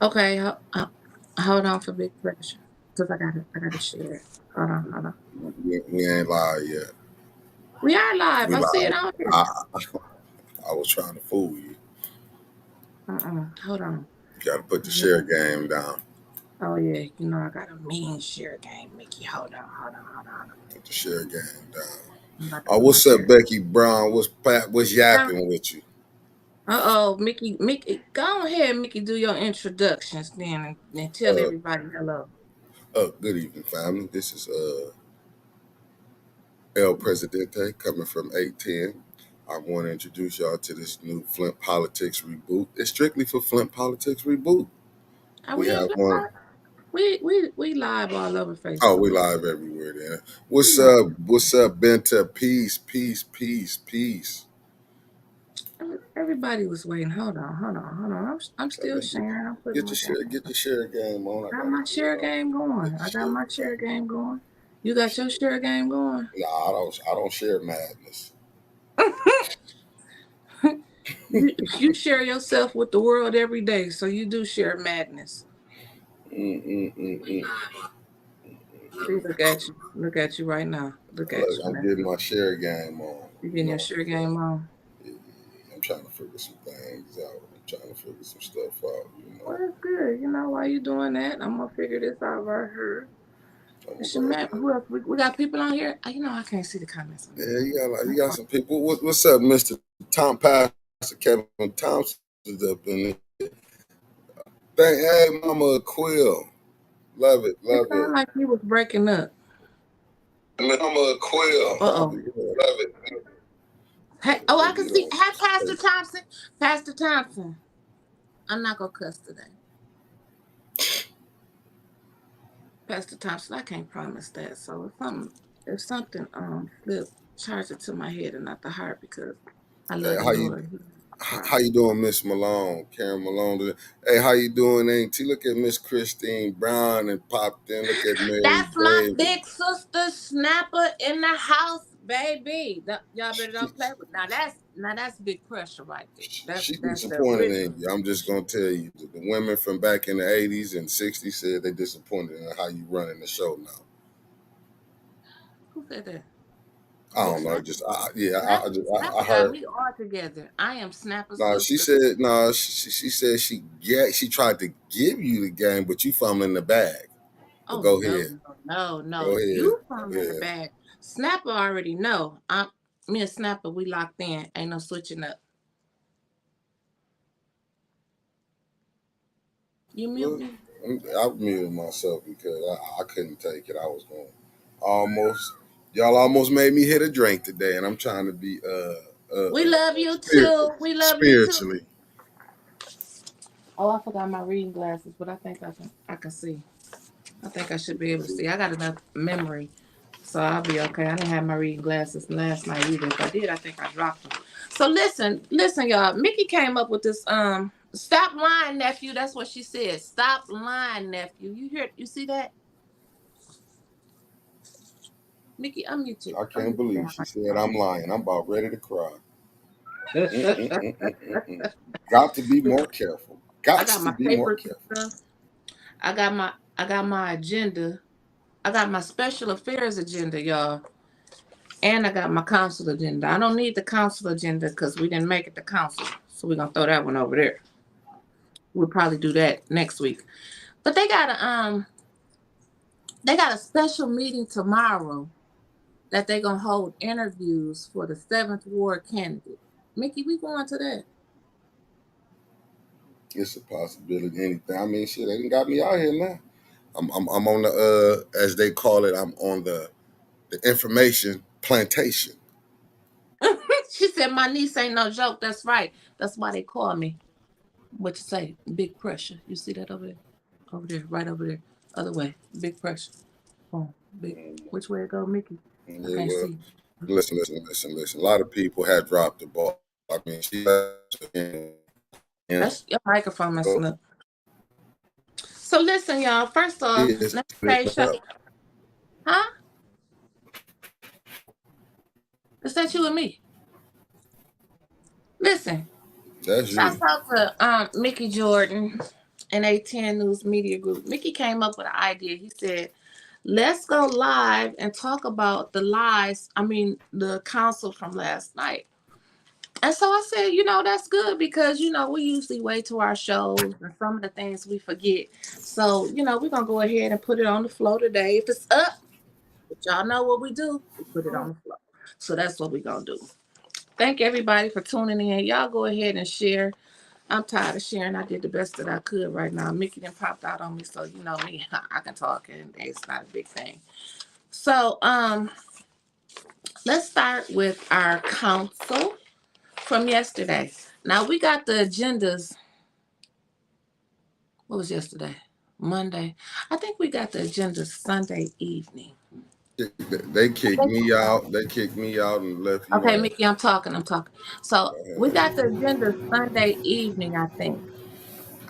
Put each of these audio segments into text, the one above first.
Okay, hold on for big pressure, cause I gotta share it. Hold on. We ain't live yet. We are live. We I see it live. on here. I, I was trying to fool you. Hold on. You got to put the share game down. Oh yeah, you know I got a mean share game, Mickey. Hold on. Put the share game down. I'm about to put my What's up, share. Becky Brown? What's Huh? yapping with you? Mickey, go ahead, Mickey. Do your introductions then, and tell Uh, everybody hello. Good evening, family. This is El Presidente coming from 810. I want to introduce y'all to this new Flint Politics Reboot. It's strictly for Flint Politics Reboot. Are We we on have Flip one. Pod? We live all over Oh, we Facebook. live everywhere then. We What's live. up? What's up, Benta? Peace. Everybody was waiting. Hold on. I'm still Get, sharing. I'm putting get my your game. share game on. I Got gotta my do it share all. game going. Get the I got share my share game. game going. You got your share game going. Nah, I don't share madness. You share yourself with the world every day, so you do share madness. Mm-mm-mm-mm. See, look at you right now. Look at Look, you, I'm man. getting my share game on. You You getting know your what share I'm saying? game on. Yeah, I'm trying to figure some things out. I'm trying to figure some stuff out. Well, that's good. You know why you doing that? I'm gonna figure this out right here. I'm gonna It's go your man. ahead. Who else? We got people on here. You know I can't see the comments on here. Yeah, you got some people. What's up, Mr. Tom Pastor Kevin Thompson is up in there. Hey, Mama Quill. Love it, It love sounded it. like you was breaking up. Mama Quill. Uh-oh. Love it. Hey, oh, I can see. Hey, Pastor Thompson. Pastor Thompson. I'm not gonna cuss today. Pastor Thompson, I can't promise that. So if something flip, charge it to my head and not the heart because I Hey, love the Lord. He how you doing, Miss Malone? Karen Malone. Hey, how you doing, Auntie? Look at Miss Christine Brown and popped in. Look at Mary That's my David. big sister Snapper in the house, baby. Y'all better She, don't play with. Now that's big pressure right there. she That's the disappointed original. in you. I'm just gonna tell you, the women from back in the '80s and '60s said they disappointed in how you running the show now. Who said that? I Oh, don't know. Snapper. I Snapper got heard. me all together. I am Snapper's No, she sister. said no. She said she tried to give you the game, but you fumbling the bag. But Oh go no, ahead, no. go ahead. You from in the Yeah. bag. Snapper already know. Me and Snapper, we locked in. Ain't no switching up. You mute Well, me? I muted myself because I couldn't take it. I was going almost. Y'all almost made me hit a drink today, and I'm trying to be We love you too. We love you too. spiritually. Oh, I forgot my reading glasses, but I think I can see. I think I should be able to see. I got enough memory. So I'll be okay. I didn't have my reading glasses last night either. If I did, I think I dropped them. So listen, y'all. Mickey came up with this stop lying, nephew. That's what she said. Stop lying, nephew. You see that? Mickey, unmute you. I can't Unmute believe your she said microphone. I'm lying. I'm about ready to cry. Got to be more careful. I Got got to my be more papers and careful. stuff. I got my agenda. I got my special affairs agenda, y'all. And I got my council agenda. I don't need the council agenda because we didn't make it to council. So we're gonna throw that one over there. We'll probably do that next week. But they got a special meeting tomorrow that they're gonna hold interviews for the seventh ward candidate. Mickey, we going to that. It's a possibility. Anything. I mean, shit, they done got me out here now. I'm on the as they call it. I'm on the information plantation. She said my niece ain't no joke. That's right. That's why they call me. What you say? Big pressure. You see that over there? Over there, right over there. Other way. Big pressure. Oh, big. Which way it go, Mickey? I Yeah, can't well, see. listen. A lot of people had dropped the ball. I mean, and That's your microphone messing up. So listen, y'all. First off, it's let me say, huh? Is that you and me? Listen. that's Shouts you. out to Mickey Jordan. and A10 News Media Group. Mickey came up with an idea. He said, let's go live and talk about the council from last night. And so I said, that's good because, we usually wait to our shows and some of the things we forget. So, we're going to go ahead and put it on the floor today. If it's up, but y'all know what we do, we put it on the floor. So that's what we're going to do. Thank everybody for tuning in. Y'all go ahead and share. I'm tired of sharing. I did the best that I could right now. Mickey done popped out on me, so you know me. I can talk, and it's not a big thing. So, let's start with our council from yesterday. Now we got the agendas. What was yesterday? Monday. I think we got the agenda Sunday evening. They kicked me out. They kicked me out and left you Okay, on. Mickey, I'm talking. So we got the agenda Sunday evening, I think.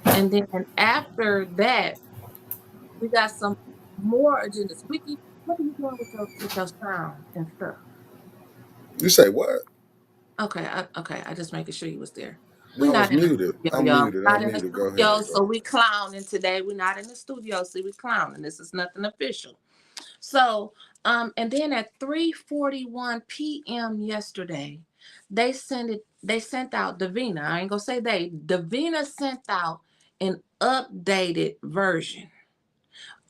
And then after that, we got some more agendas. Mickey, what are you doing with your sound and stuff? You say what? Okay, I just making sure you was there. We're I was not in the muted. studio, I'm y'all. muted. We're I'm not in the muted. Go studio, ahead. so we clowning today. We're not in the studio, so we clowning. This is nothing official. So, and then at 3:41 p.m. yesterday, they sent out Davina. I ain't gonna say Davina sent out an updated version.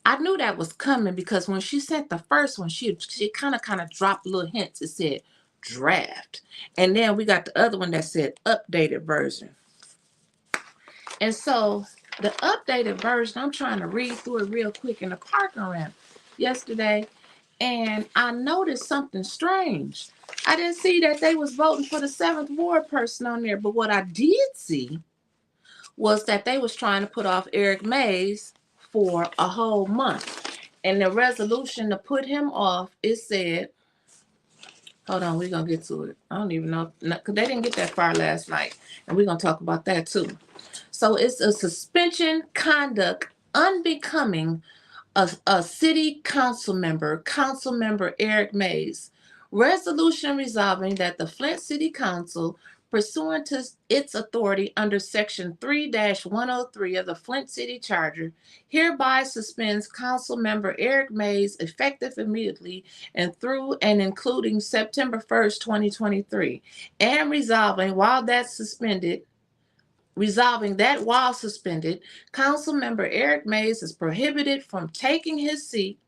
I knew that was coming because when she sent the first one, she kind of dropped little hints. It said draft, and then we got the other one that said updated version. And so the updated version, I'm trying to read through it real quick in the parking ramp yesterday, and I noticed something strange. I didn't see that they was voting for the 7th Ward person on there, but what I did see was that they was trying to put off Eric Mays for a whole month. And the resolution to put him off, it said, hold on, we're going to get to it. I don't even know, because they didn't get that far last night. And we're going to talk about that too. So it's a suspension conduct unbecoming a city council member Eric Mays. Resolution resolving that the Flint City Council, pursuant to its authority under Section 3-103 of the Flint City Charter, hereby suspends council member Eric Mays effective immediately and through and including September 1st, 2023, and resolving that while suspended, council member Eric Mays is prohibited from taking his seat,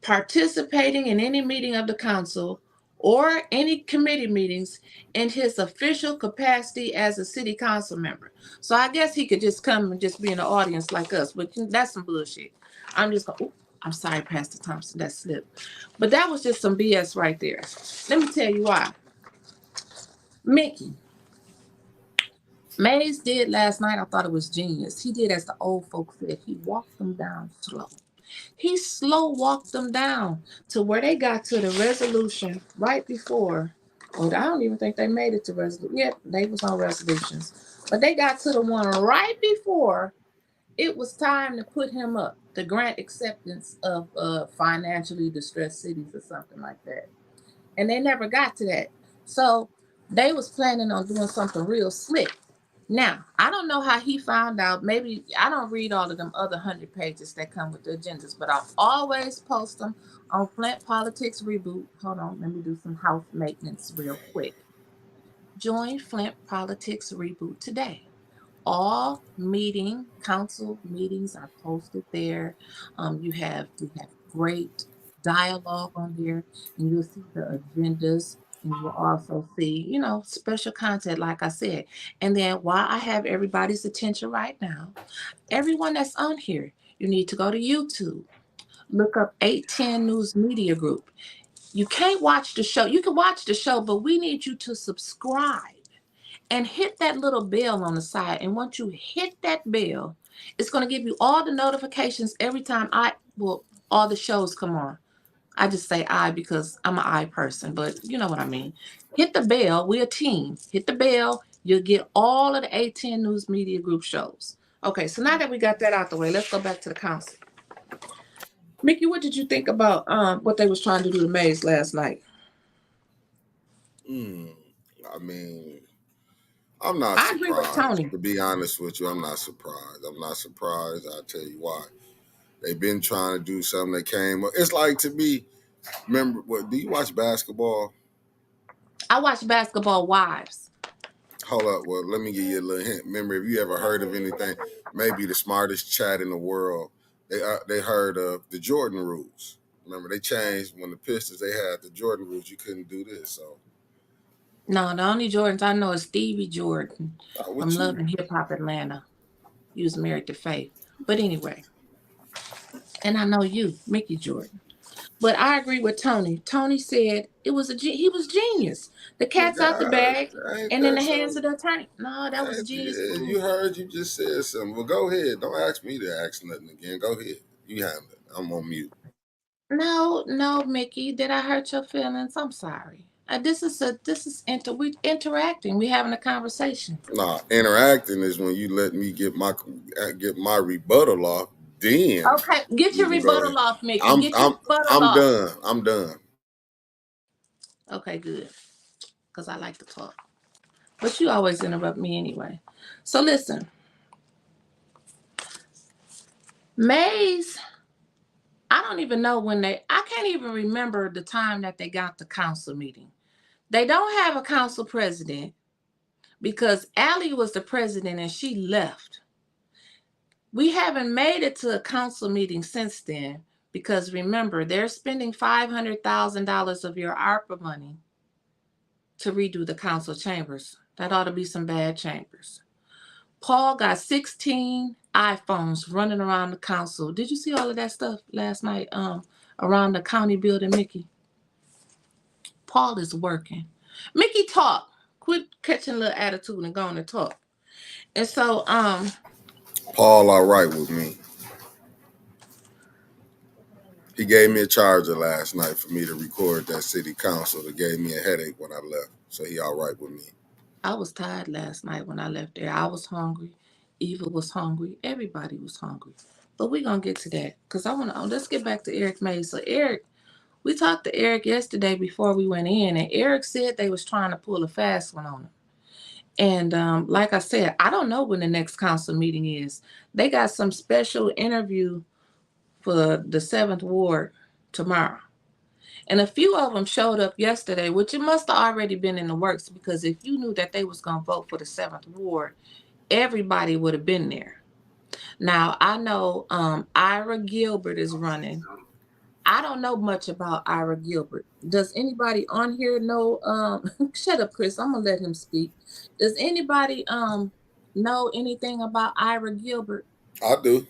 participating in any meeting of the council, or any committee meetings in his official capacity as a city council member. So I guess he could just come and just be in the audience like us, but that's some bullshit. I'm sorry, Pastor Thompson, that slipped. But that was just some BS right there. Let me tell you why. Mickey, Mays did last night, I thought it was genius. He did as the old folks said. He walked them down slow. He slow walked them down to where they got to the resolution right before. Well, I don't even think they made it to resolution. Yep, they was on resolutions. But they got to the one right before it was time to put him up, to grant acceptance of financially distressed cities or something like that. And they never got to that. So they was planning on doing something real slick. Now, I don't know how he found out. Maybe I don't read all of them other 100 pages that come with the agendas, but I always post them on Flint Politics Reboot. Hold on, let me do some house maintenance real quick. Join Flint Politics Reboot today. All council meetings are posted there. We have great dialogue on there, and you'll see the agendas, and you'll also see, special content, like I said. And then while I have everybody's attention right now, everyone that's on here, you need to go to YouTube, look up 810 News Media Group. You can't watch the show. You can watch the show, but we need you to subscribe and hit that little bell on the side. And once you hit that bell, it's going to give you all the notifications every time all the shows come on. I just say I because I'm an I person, but you know what I mean. Hit the bell. We're a team. Hit the bell. You'll get all of the A10 News Media Group shows. Okay, so now that we got that out the way, let's go back to the council. Mickey, what did you think about what they was trying to do to Mays last night? I mean, I'm not I agree with surprised. Tony. To be honest with you, I'm not surprised. I'm not surprised. I'll tell you why. They've been trying to do something. They came up. It's like, to me, remember, what, do you watch basketball? I watch Basketball Wives. Hold up. Well, let me give you a little hint. Remember, if you ever heard of anything, maybe the smartest chat in the world, they heard of the Jordan rules. Remember, they changed when the Pistons, they had the Jordan rules. You couldn't do this. So, No, the only Jordans I know is Stevie Jordan from what Love you? and Hip Hop Atlanta. He was married to Faith. But anyway, and I know you, Mickey Jordan. But I agree with Tony. Tony said he was genius. The Well, cat's out the God, bag ain't and in that the hands of something? the attorney. No, that was a genius You move. heard, you just said something. Well, go ahead. Don't ask me to ask nothing again. Go ahead. You handle it. I'm on mute. No, no, Mickey. Did I hurt your feelings? I'm sorry. We interacting. We having a conversation. Nah, interacting is when you let me get my rebuttal off. Then Okay, get we your can go ahead. rebuttal off, Mickey. I'm Get your I'm rebuttal I'm off. done. I'm done. Okay, good. Because I like to talk. But you always interrupt me anyway. So listen, Mays, I don't even know I can't even remember the time that they got the council meeting. They don't have a council president because Allie was the president and she left. We haven't made it to a council meeting since then because remember, they're spending $500,000 of your ARPA money to redo the council chambers. That ought to be some bad chambers. Paul got 16 iPhones running around the council. Did you see all of that stuff last night around the county building, Mickey? Paul is working. Mickey, talk. Quit catching a little attitude and going to talk. And so Paul, all right with me. He gave me a charger last night for me to record that city council. That gave me a headache when I left. So he all right with me. I was tired last night when I left there. I was hungry. Eva was hungry. Everybody was hungry. But we're going to get to that because let's get back to Eric Mays. So Eric, we talked to Eric yesterday before we went in, and Eric said they was trying to pull a fast one on him. And like I said, I don't know when the next council meeting is. They got some special interview for the 7th Ward tomorrow. And a few of them showed up yesterday, which it must have already been in the works because if you knew that they was going to vote for the 7th Ward, everybody would have been there. Now, I know Ira Gilbert is running. I don't know much about Ira Gilbert. Does anybody on here know shut up, Chris, I'm gonna let him speak. Does anybody know anything about Ira Gilbert? I do.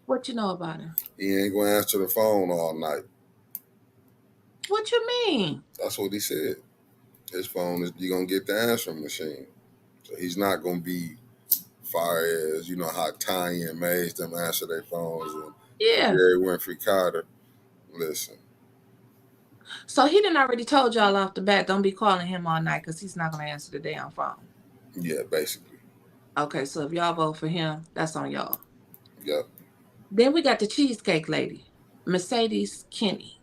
What you know about him? He ain't gonna answer the phone all night. What you mean? That's what he said. His phone is, you gonna get the answering machine. So he's not gonna be far as, you know, how Tanya and Mays them answer their phones and Yeah. Jerry Winfrey Carter. Listen. So he didn't already told y'all off the bat, don't be calling him all night because he's not gonna answer the damn phone. Yeah, basically. Okay, so if y'all vote for him, that's on y'all. Yep. Then we got the cheesecake lady, Mercedes Kenny.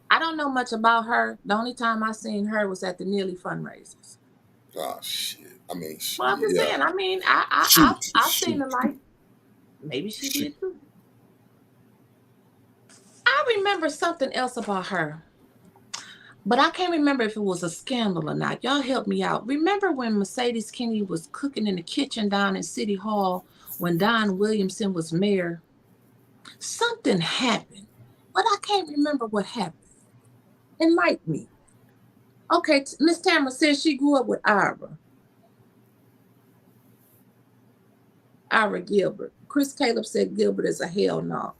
I don't know much about her. The only time I seen her was at the Nearly fundraisers. Oh shit. I mean, Well, I'm just yeah. saying. I mean, I've seen the light. Maybe she Shoot. did too. I remember something else about her, but I can't remember if it was a scandal or not. Y'all help me out. Remember when Mercedes Kenny was cooking in the kitchen down in City Hall when Don Williamson was mayor? Something happened, but I can't remember what happened. Enlighten me. Okay, Miss Tamara says she grew up with Ira Gilbert. Chris Caleb said Gilbert is a hell no.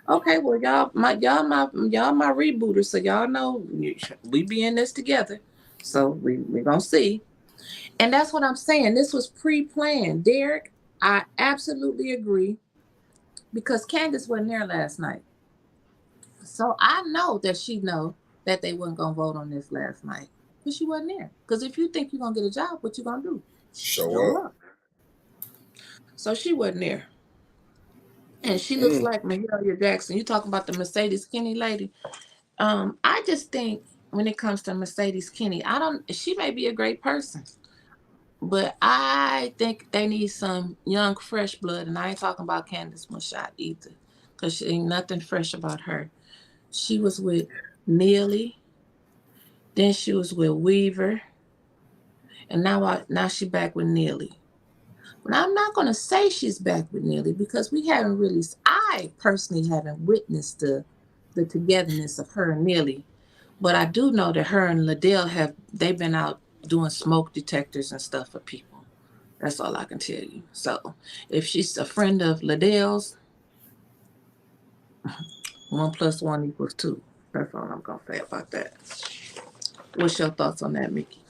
Okay, well y'all my rebooters, so y'all know we be in this together. So we gonna see. And that's what I'm saying. This was pre-planned. Derek, I absolutely agree because Candace wasn't there last night. So I know that she know that they wasn't gonna vote on this last night. Because she wasn't there. Because if you think you're gonna get a job, what you gonna do? Show Show up. up. So she wasn't there. And she looks Mm-mm. like Mahalia Jackson. You talking about the Mercedes Kenny lady? I just think when it comes to Mercedes Kenny, she may be a great person. But I think they need some young, fresh blood, and I ain't talking about Candace Mushat either, because she ain't nothing fresh about her. She was with Neely, then she was with Weaver, and now she back with Neely. Now I'm not gonna say she's back with Neely because we haven't really. I personally haven't witnessed the togetherness of her and Neely, but I do know that her and Liddell they've been out doing smoke detectors and stuff for people. That's all I can tell you. So if she's a friend of Liddell's, 1 + 1 = 2. That's all I'm gonna say about that. What's your thoughts on that, Mickey?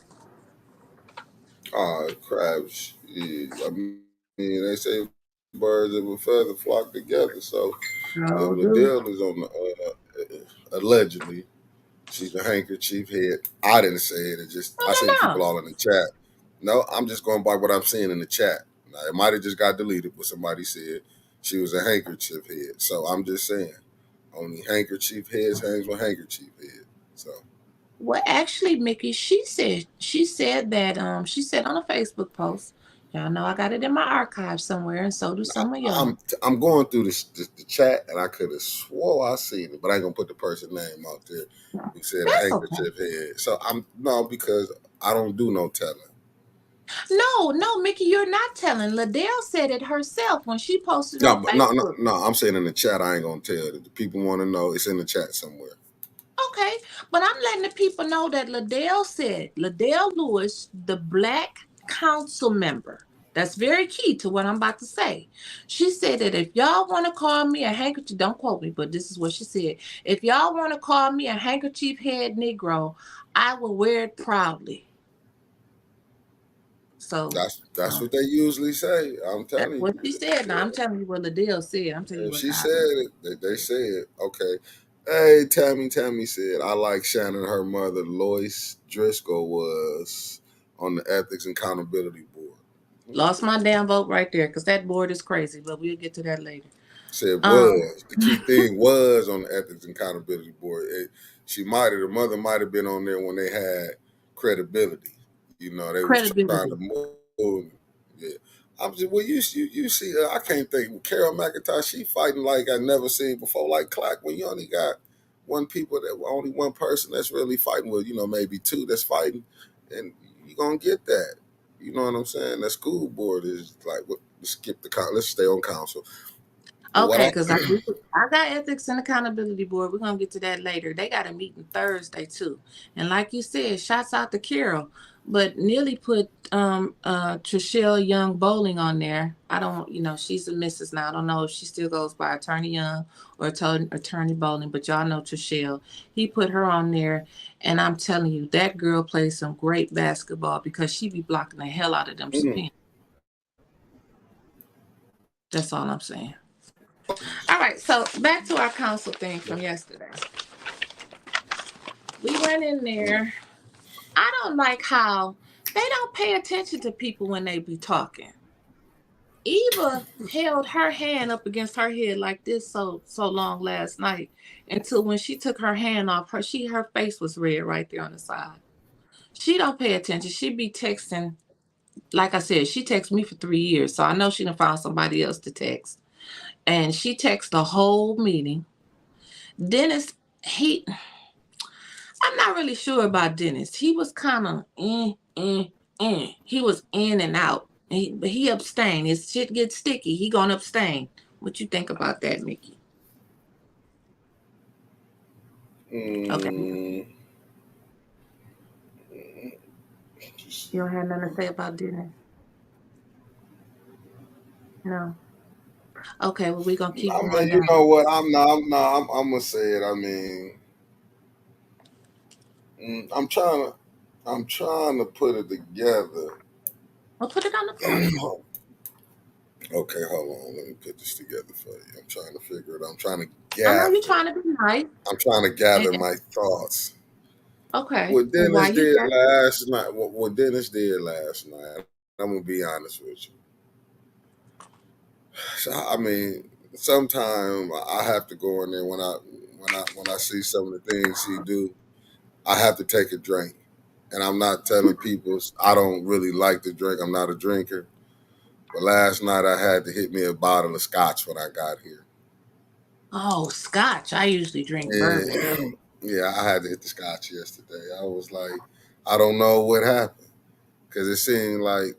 Crabs. Yeah, I mean, they say birds of a feather flock together. So if No, Liddell is do. on the allegedly, she's the handkerchief head. I didn't say it. It just No, I seen no, people no. all in the chat. No, I'm just going by what I'm seeing in the chat. Now, it might have just got deleted, but somebody said she was a handkerchief head. So I'm just saying, only handkerchief heads hangs with handkerchief head. So Well, actually, Mickey, she said that she said on a Facebook post. Y'all know I got it in my archive somewhere, and so do I, some of y'all. I'm going through the chat, and I could have swore I seen it, but I ain't gonna put the person name out there No, who said a that's okay. handkerchief head. So I'm no because I don't do no telling. No, no, Mickey, you're not telling. Liddell said it herself when she posted No, on but no, no, Facebook. no. I'm saying in the chat, I ain't gonna tell. If the people want to know, it's in the chat somewhere. Okay, but I'm letting the people know that Liddell Lewis, the black council member, that's very key to what I'm about to say. She said that if y'all want to call me a handkerchief, don't quote me, but this is what she said. If y'all want to call me a handkerchief head Negro, I will wear it proudly. So That's what they usually say. I'm that's telling what you. she said. Now I'm Yeah. telling you what Liddell said. I'm telling you If what she I said it, they say it. Okay. Hey, Tammy said, I like Shannon, her mother, Lois Driscoll, was on the Ethics and Accountability Board. lost my damn vote right there because that board is crazy, but we'll get to that later. Said Um, was. The key thing was on the Ethics and Accountability Board. The mother might have been on there when they had credibility. You know, they was trying to credibility. move. Yeah. I'm just well, you see, I can't think. Carol McIntosh, she fighting like I never seen before. Like Clack, when you only got only one person that's really fighting with, maybe two that's fighting, and you gonna get that. You know what I'm saying? That school board is like, let's skip let's stay on council. But what Okay, I because I got ethics and accountability board. We're gonna get to that later. They got a meeting Thursday too, and like you said, shouts out to Carol. But Nearly put Trishelle Young Bowling on there. I don't, she's a missus now. I don't know if she still goes by Attorney Young or Attorney Bowling, but y'all know Trishelle. He put her on there, and I'm telling you, that girl plays some great basketball because she be blocking the hell out of them mm, subpoenas. That's all I'm saying. All right, so back to our council thing from yesterday. We went in mm, there. I don't like how they don't pay attention to people when they be talking. Eva held her hand up against her head like this so long last night until when she took her hand off her face was red right there on the side. She don't pay attention. She be texting. Like I said, she texted me for 3 years, so I know she done found somebody else to text. And she texted the whole meeting. Dennis, I'm not really sure about Dennis. He was kind of He was in and out. But he abstained. His shit gets sticky. He gonna abstain. What you think about that, Mickey? Okay. mm, You don't have nothing to say about Dennis? No. Okay, well, we're gonna keep I going mean, you down. know what? I'm gonna say it. I mean, mm, I'm trying to, I'm trying to put it together. Well, put it on the floor. Okay, hold on. Let me put this together for you. I'm trying to figure it out. I know you're trying to be nice. I'm trying to And, gather my thoughts. okay. What And Dennis while you did got last night, what Dennis did last night, I'm gonna be honest with you. So, I mean, sometimes I have to go in there when I see some of the things he do. I have to take a drink And I'm not telling people I don't really like to drink. I'm not a drinker. But last night I had to hit me a bottle of scotch when I got here. Oh, scotch. I usually drink bourbon. Yeah, yeah, I had to hit the scotch yesterday. I was like, I don't know what happened because it seemed like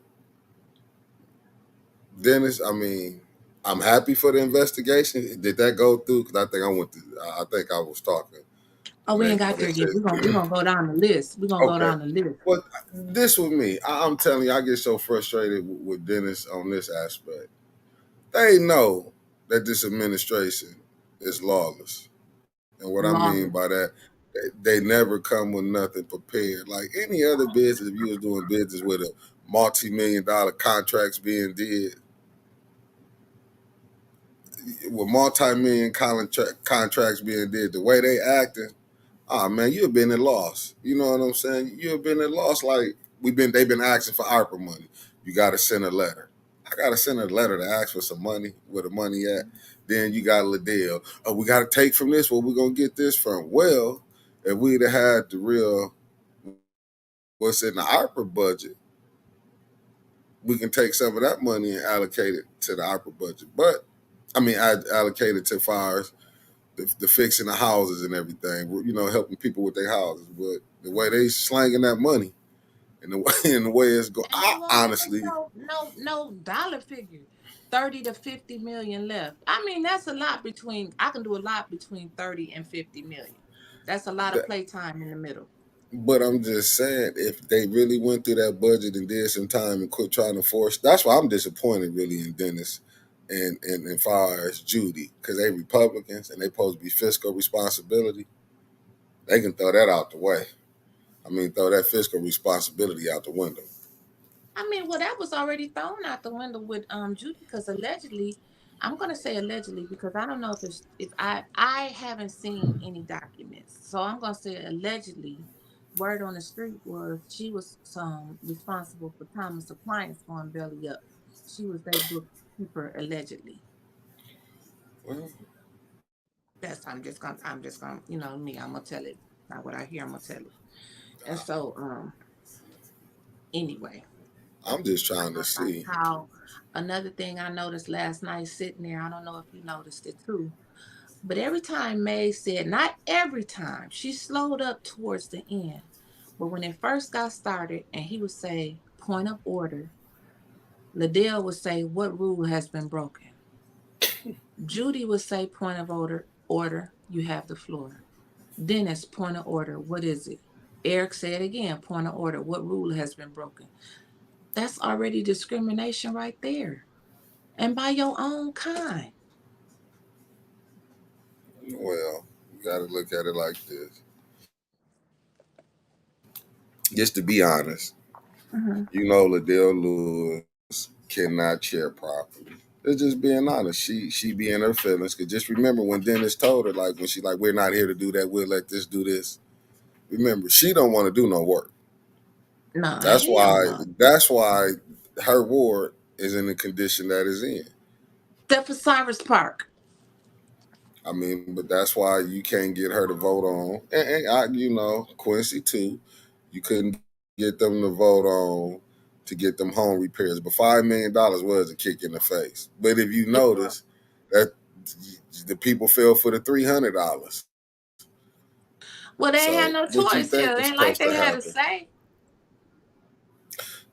Dennis. I mean, I'm happy for the investigation. Did that go through? Because I think I went. I think I was talking Oh, when we ain't they got when they there yet. We're said. gonna go down the list. We're gonna go Okay. down the list. Well, this with me, I'm telling you, I get so frustrated with Dennis on this aspect. They know that this administration is lawless. And what I mean Lawless. by that, they never come with nothing prepared. Like any other business, if you was doing business with a multi-million-dollar contracts being did, with multi-million contracts being did, the way they acting, oh man, you've been at loss. You know what I'm saying? You've been at loss. Like they've been asking for ARPA money. You got to send a letter. I got to send a letter to ask for some money. Where the money at? Then you got Liddell. Oh, we got to take from this. Where we gonna get this from? Well, if we'd have had the real what's in the ARPA budget, we can take some of that money and allocate it to the ARPA budget. But I mean, I allocate it to fires the fixing the houses and everything, you know, helping people with their houses. But the way they slanging that money and the way it's going, And it I won't give us honestly, no dollar figure. 30 to 50 million left. I mean, that's a lot between I can do a lot between 30 and 50 million. That's a lot of that, playtime in the middle. but I'm just saying, if they really went through that budget and did some time and quit trying to force, that's why I'm disappointed really in Dennis and far as Judy, because they Republicans and they supposed to be fiscal responsibility. They can throw that out the way. I mean, throw that fiscal responsibility out the window. I mean, well, that was already thrown out the window with Judy because allegedly, I'm gonna say allegedly because I don't know if I haven't seen any documents, so I'm gonna say allegedly. Word on the street was she was responsible for Thomas Appliance going belly up. She was their bookkeeper allegedly. Well, That's I'm just gonna you know me, I'm gonna tell it. Not what I hear, I'm gonna tell it. And so anyway, I'm just trying to like see. how another thing I noticed last night sitting there, I don't know if you noticed it too, but every time May said, not every time, she slowed up towards the end. But when it first got started and he would say, point of order, Liddell would say, what rule has been broken? Judy would say, point of order, you have the floor. Dennis, point of order, what is it? Eric said again, point of order, what rule has been broken? That's already discrimination right there. And by your own kind. Well, you got to look at it like this. Just to be honest, Mm-hmm. you know, Liddell Lewis cannot chair properly. It's just being honest. She be in her feelings. Cause just remember when Dennis told her, like when she like, we're not here to do that. We'll let this do this. Remember, she don't want to do no work. No, That's hell why. no. That's why her ward is in the condition that it's in. Except for Cyrus Park. I mean, but that's why you can't get her to vote on, and you know, Quincy too. You couldn't get them to vote on to get them home repairs, but $5 million was a kick in the face. But if you It was. notice that the people fell for the $300, Well, they so had no what you choice. think was Hell, it ain't supposed like to they had a happen? say.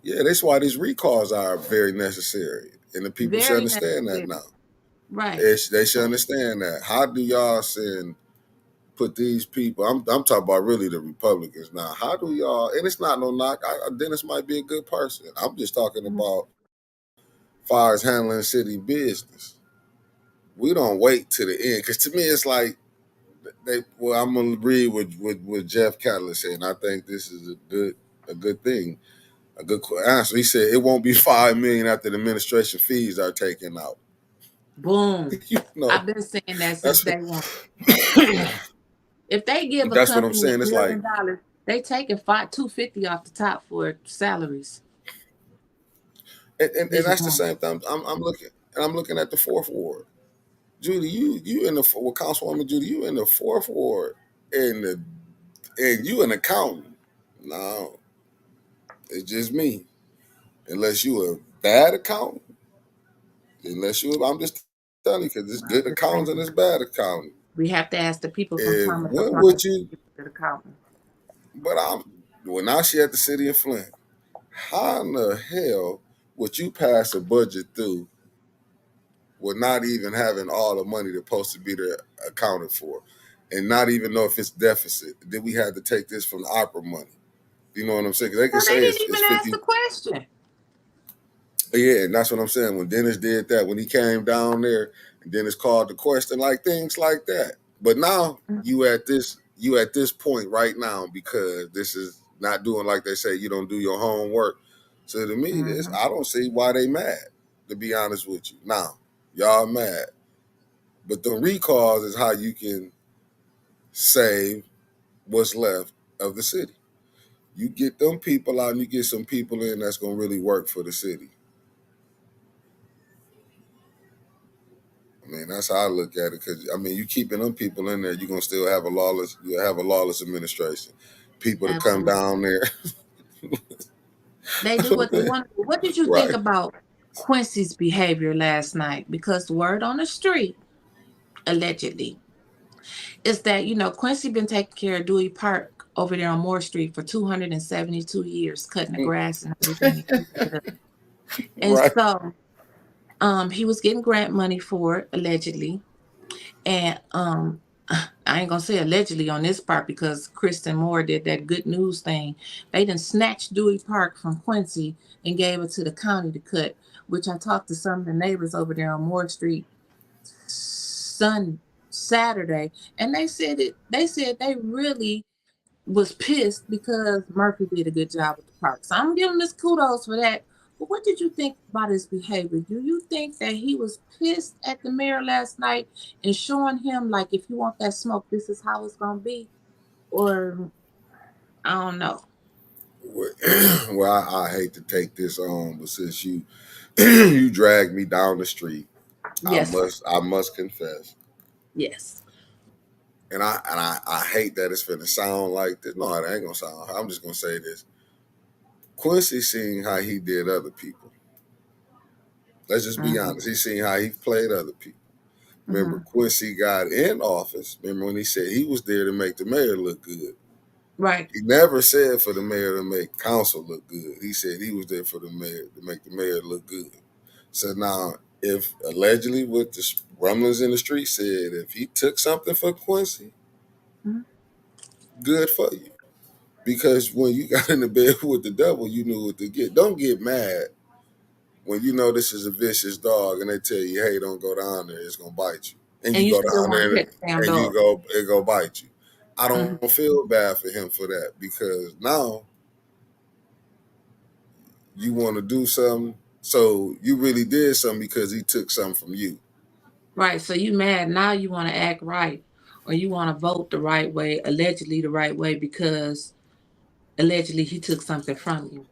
Yeah, that's why these recalls are very necessary, and the people should Very understand that necessary. now. Right. They should understand that. How do y'all send put these people? I'm talking about really the Republicans now. How do y'all? And it's not no knock. Dennis might be a good person. I'm just talking Mhm. about far as handling city business. We don't wait to the end because to me it's like they. Well, I'm gonna agree with what Jeff Catlett said. And I think this is a good thing, a good answer. He said it won't be 5 million after the administration fees are taken out. Boom. You know, I've been saying that since that's day one. If they give a that's what I'm company saying. a It's like million dollars, they taking 250 off the top for salaries. and Just that's the one. same thing. I'm looking and I'm looking at the fourth ward. Judy, you in the well, Councilwoman Judy, you in the fourth ward, and you an accountant. No. It's just me. Unless you a bad accountant, I'm just telling you, because it's good I'm accountants just and it's saying. bad accounting. We have to ask the people from If Thomas when Appliance would you? to the accountant. But I'm well now. She at the city of Flint. How in the hell would you pass a budget through with not even having all the money that's supposed to be there accounted for, and not even know if it's deficit? Then we had to take this from the ARPA money. You know what I'm saying? 'Cause they can Well, they say didn't it's even ask 50. the question. Yeah, and that's what I'm saying. When Dennis did that, when he came down there, and Dennis called the question, like things like that. But now you at this point right now, because this is not doing like they say, you don't do your homework. So to me, this Mm-hmm. I don't see why they mad. To be honest with you, now y'all mad, but the recalls is how you can save what's left of the city. You get them people out, and you get some people in that's gonna really work for the city. I mean, that's how I look at it. Because I mean, you keeping them people in there, you're gonna still have a lawless administration. People to come Absolutely. down there, They do what they want. What did you think right? about Quincy's behavior last night? Because the word on the street, allegedly, is that Quincy been taking care of Dewey Park over there on Moore Street for 272 years, cutting the grass and everything and keeping it up. And Right. so, he was getting grant money for it allegedly, and I ain't gonna say allegedly on this part because Kristen Moore did that good news thing. They done snatched Dewey Park from Quincy and gave it to the county to cut, which I talked to some of the neighbors over there on Moore Street Saturday, and they said they really was pissed because Murphy did a good job with the park. So I'm giving this kudos for that. But what did you think about his behavior? Do you think that he was pissed at the mayor last night and showing him like if you want that smoke, this is how it's gonna be? Or I don't know. Well, I hate to take this on, but since you you dragged me down the street, Yes, sir. I must confess, Yes. and I hate that it's finna sound like this. No, it ain't gonna sound. I'm just gonna say this. Quincy seen how he did other people. Let's just be Mm-hmm. honest. He seen how he played other people. Remember, Mm-hmm. Quincy got in office. Remember when he said he was there to make the mayor look good? Right. He never said for the mayor to make council look good. He said he was there for the mayor to make the mayor look good. So now, if allegedly what the rumblings in the street said, if he took something for Quincy, Mm-hmm. good for you. Because when you got in the bed with the devil, you knew what to get. Don't get mad when you know this is a vicious dog and they tell you, hey, don't go down there, it's gonna bite you. And And you you go still down want to there hit the damn and you dog. go it go bite you. I don't Mm-hmm. feel bad for him for that, because now you want to do something. So you really did something because he took something from you. Right. So you mad now? You want to act right, or you want to vote the right way, allegedly the right way, because allegedly he took something from you.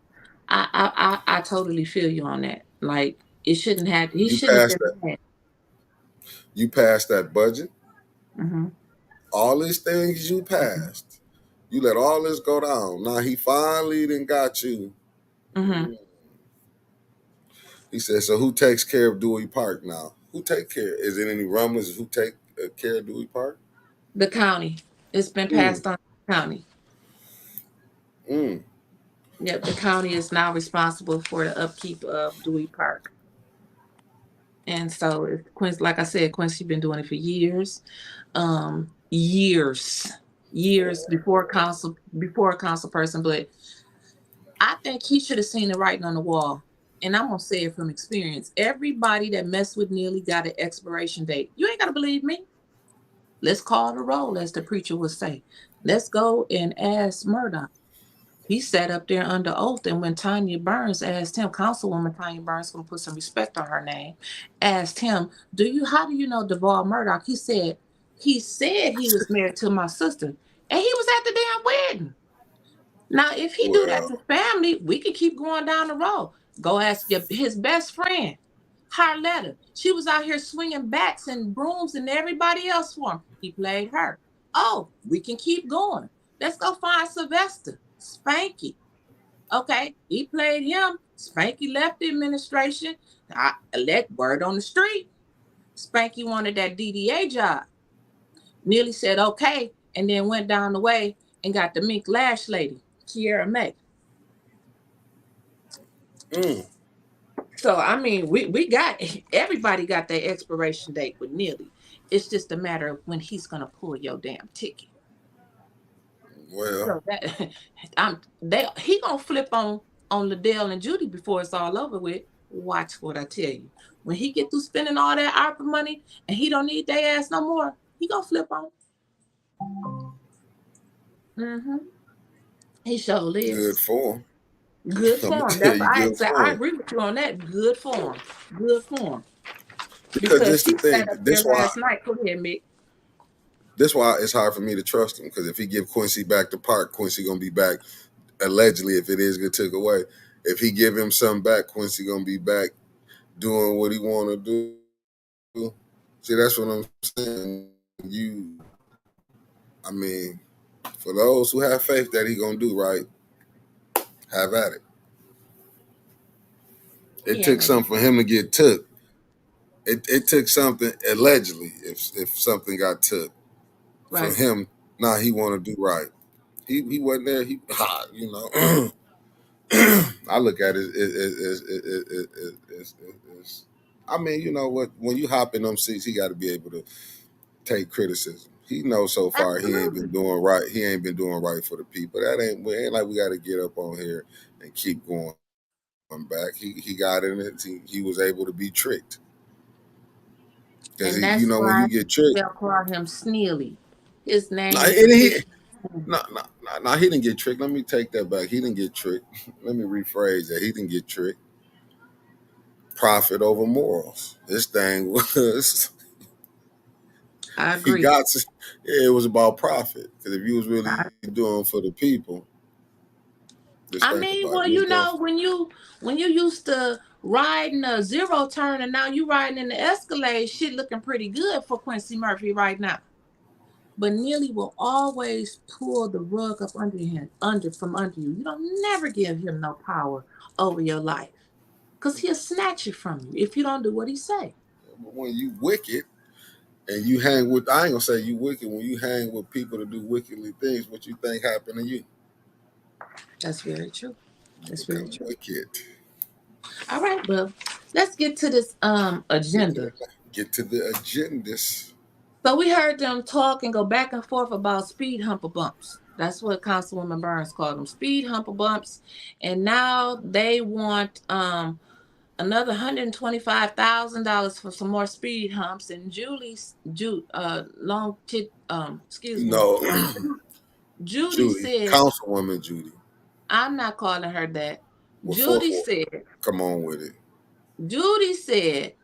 I totally feel you on that. Like it shouldn't have. He You shouldn't have passed been that mad. you passed that budget. Mm-hmm. All these things you passed. You let all this go down. Now he finally done got you. Mm-hmm. Mm. He said, so who takes care of Dewey Park now? Who take care? Is it any rumblings who take care of Dewey Park? The county. It's been Mm, passed on to the county. mm. Yep, the county is now responsible for the upkeep of Dewey Park. And so it's Quincy, like I said, Quincy been doing it for years. Years. Years before a council person, but I think he should have seen the writing on the wall. And I'm gonna say it from experience. Everybody that messed with Neely got an expiration date. You ain't gotta believe me. Let's call the roll, as the preacher would say. Let's go and ask Murdoch. He sat up there under oath, and when Tanya Burns asked him, Councilwoman Tanya Burns, gonna put some respect on her name, asked him, how do you know Deval Murdoch? He said he was married to my sister, and he was at the damn wedding. Now, if he do that Well, to family, we can keep going down the road. Go ask his best friend, Harletta. She was out here swinging bats and brooms and everybody else for him. He played her. Oh, we can keep going. Let's go find Sylvester, Spanky, Okay, he played him. Spanky left the administration. I let word on the street. Spanky wanted that DDA job. Nearly said okay, and then went down the way and got the mink lash lady, Kiera May. So I mean, we got everybody got their expiration date with Nearly. It's just a matter of when he's gonna pull your damn ticket. Well, So that he gonna flip on Liddell and Judy before it's all over with. Watch what I tell you. When he get through spending all that ARPA money and he don't need their ass no more, he gonna flip on. Mm-hmm. He sure good is. for him. Good I'm gonna form. tell That's you, I good exactly. for I him. agree with you on that. Good form. Good form. Because Because this the she thing. sat up there last night. Go ahead, Mick. This why it's hard for me to trust him. Because if he give Quincy back the park, Quincy gonna be back. Allegedly, if it is get took away, if he give him something back, Quincy gonna be back doing what he want to do. See, that's what I'm saying. I mean, for those who have faith that he gonna do right, have at it. It He ain't took gonna do something for him to get took. It took something allegedly, if something got took for right. him. Now he want to do right. He wasn't there. You know. I look at it as I mean, you know what? When you hop in them seats, he got to be able to take criticism. He knows so far he ain't been Absolutely. doing right. He ain't been doing right for the people. That ain't like we got to get up on here and keep going back. He got in it. He was able to be tricked because And you that's know when why you get tricked. they'll call him Sneely. His No, name is and he official. no, he didn't get tricked. Let me take that back. He didn't get tricked. Let me rephrase that. He didn't get tricked. Profit over morals. This thing was I he agree. got it was about profit. Because if you was really I, doing for the people, just I think mean, about it. well, You was you doing know, when you used to riding a zero turn and now you riding in the Escalade, shit looking pretty good for Quincy Murphy right now. But Neely will always pull the rug up under him, from under you. You don't never give him no power over your life. Because he'll snatch it from you if you don't do what he say. when you wicked and you hang with I ain't gonna say you wicked when you hang with people to do wickedly things, what you think happened to you? That's very true. You That's very become true. wicked. All right, well, let's get to this agenda. Get to the agendas. So we heard them talk and go back and forth about speed humper bumps. That's what Councilwoman Burns called them, speed humper bumps. And now they want another $125,000 for some more speed humps. And excuse me, No, Judy Judy, said, Councilwoman Judy. I'm not calling her that. Well, Judy four. said, Come on with it. Judy said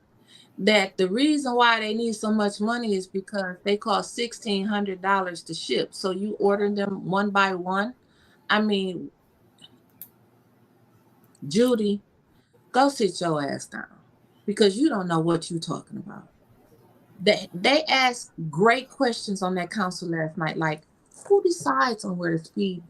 that the reason why they need so much money is because they cost $1,600 to ship. So you order them one by one. I mean, Judy, go sit your ass down because you don't know what you're talking about. They asked great questions on that council last night, like who decides on where the speed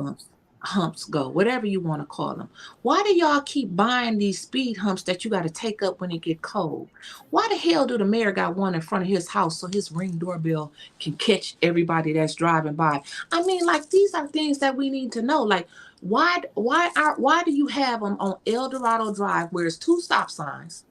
humps go, whatever you want to call them. Why do y'all keep buying these speed humps that you got to take up when it get cold? Why the hell do the mayor got one in front of his house so his Ring doorbell can catch everybody that's driving by? I mean, like these are things that we need to know. Like why do you have them on El Dorado Drive where it's two stop signs?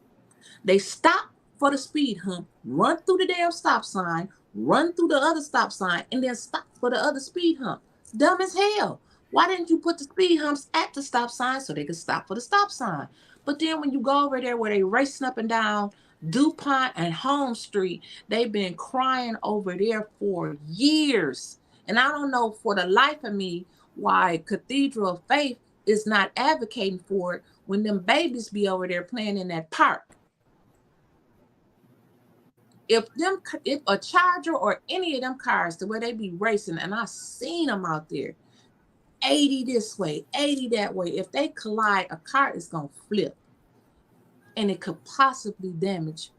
They stop for the speed hump, run through the damn stop sign, run through the other stop sign, and then stop for the other speed hump. Dumb as hell. Why didn't you put the speed humps at the stop sign so they could stop for the stop sign? But then when you go over there where they racing up and down DuPont and Home Street, they've been crying over there for years. And I don't know for the life of me why Cathedral of Faith is not advocating for it when them babies be over there playing in that park. If a Charger or any of them cars, the way they be racing, and I seen them out there, 80 this way, 80 that way, if they collide, a car is gonna flip, and it could possibly damage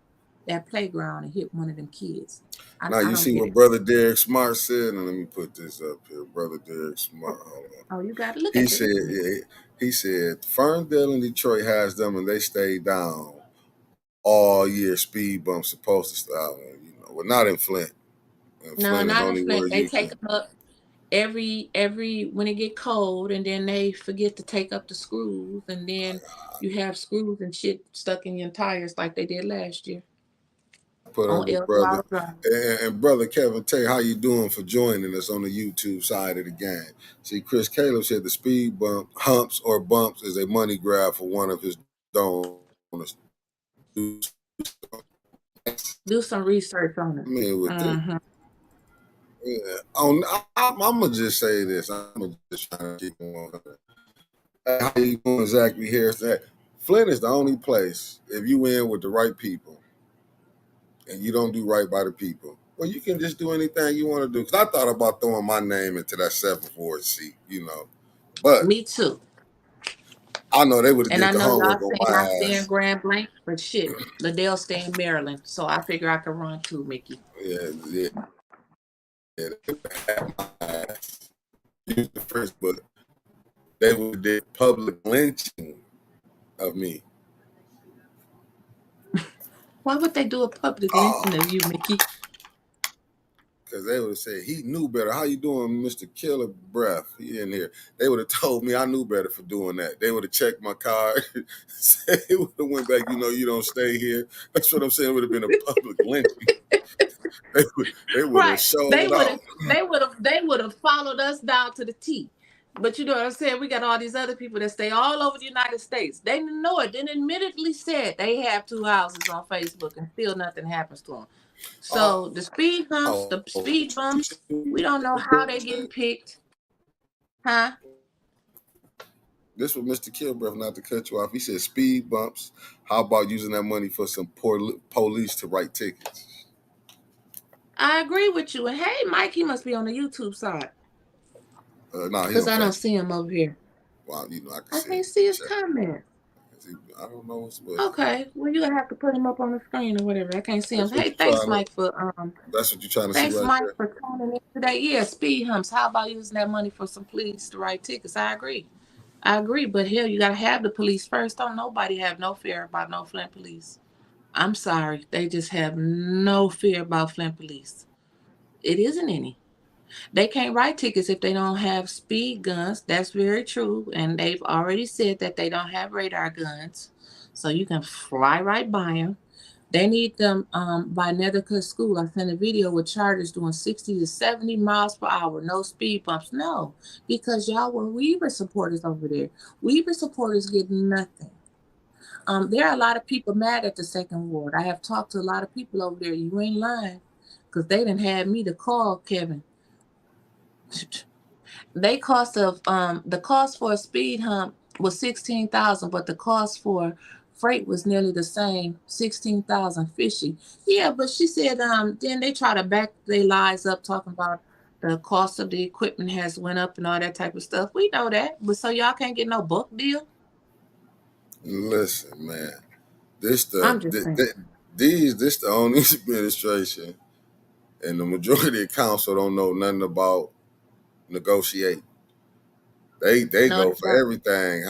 that playground and hit one of them kids. Now I you don't see get what it. Brother Derek Smart said, and let me put this up here. Brother Derek Smart. Hold on. Oh, you got to look He at that. said, Look at it. yeah, he said, Ferndale and Detroit has them, and they stayed down all year. Speed bumps supposed to stop. Well, not in Flint. In No, Flint is not in only Flint. where They you take can. them up every when it get cold, and then they forget to take up the screws, and then you have screws and shit stuck in your tires like they did last year Put on up with El brother Dorado Drive. and brother Kevin Tay. How you doing for joining us on the YouTube side of the game? See, Chris Caleb said the speed bump humps or bumps is a money grab for one of his donors. Do some research on it. I mean, with this, Mm-hmm. yeah. I'm gonna just say this. I'm gonna just try to keep on. How you doing, Zachary Harris? That Flint is the only place if you in with the right people and you don't do right by the people. Well, you can just do anything you want to do. Because I thought about throwing my name into that 7th Ward seat, But Me too. I know they would have And I did the know homework y'all on saying my I stay in ass. Grand Blanc, but shit, Liddell stay in Maryland, so I figure I can run too, Mickey. Yeah, they would have had my ass. Use the first, but they would have did public lynching of me. Why would they do a public lynching of Oh, you, Mickey? because they would have said, he knew better. How you doing, Mr. Killer Breath? He in here. They would have told me I knew better for doing that. They would have checked my card. They would have went back, you don't stay here. That's what I'm saying. It would have been a public lynching. They would have Right. They showed would out. have they would have followed us down to the T. But you know what I'm saying? We got all these other people that stay all over the United States. They didn't know it. Then admittedly said they have two houses on Facebook and still nothing happens to them. So the speed humps, Oh, the speed bumps, we don't know how they getting picked. Huh? this was Mr. Kilbreath, not to cut you off. He said speed bumps. How about using that money for some poor police to write tickets? I agree with you. And hey, Mike, he must be on the YouTube side. No, he Because on I don't Facebook. see him over here. Well, I can I see it. can't see his Check. comment. I don't know what's what. Okay. Well, you're gonna have to put him up on the screen or whatever. I can't see him. That's what Hey, you're trying to. That's what you're trying to see thanks right Mike there. for tuning in today. Yeah, speed humps. How about using that money for some police to write tickets? I agree. I agree, but hell, you gotta have the police first. Don't nobody have no fear about no Flint police. I'm sorry. They just have no fear about Flint police. It isn't any. They can't write tickets if they don't have speed guns. That's very true. And they've already said that they don't have radar guns. So you can fly right by them. They need them by Nethercutt School. I sent a video with chargers doing 60 to 70 miles per hour, no speed bumps. No, because y'all were Weaver supporters over there. Weaver supporters get nothing. There are a lot of people mad at the second ward. I have talked to a lot of people over there. You ain't lying, because they didn't have me to call Kevin. They cost of the cost for a speed hump was 16,000, but the cost for freight was nearly the same, 16,000 fishy. Yeah, but she said then they try to back their lies up talking about the cost of the equipment has went up and all that type of stuff. We know that, but so y'all can't get no book deal. Listen, man. I'm just saying. This the only administration, and the majority of council don't know nothing about negotiate. They No, go they for don't. everything.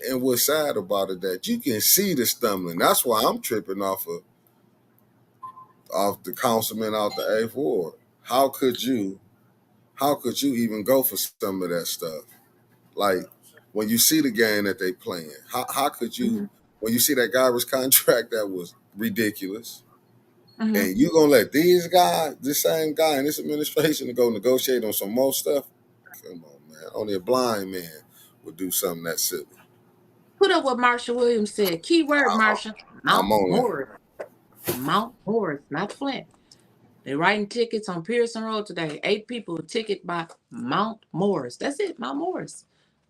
And what's sad about it that you can see the stumbling. That's why I'm tripping off the councilman out the 8th Ward. How could you even go for some of that stuff? Like when you see the game that they playing, how could you Mm-hmm. when you see that garbage contract that was ridiculous, Mm-hmm. and you gonna let these guys, this same guy in this administration, to go negotiate on some more stuff? Come on, man. Only a blind man would do something that silly. Put up what Marsha Williams said. Key word, Marsha. I'm Mount on it. Morris. Mount Morris, not Flint. They're writing tickets on Pearson Road today. 8 people a ticket by Mount Morris. That's it, Mount Morris.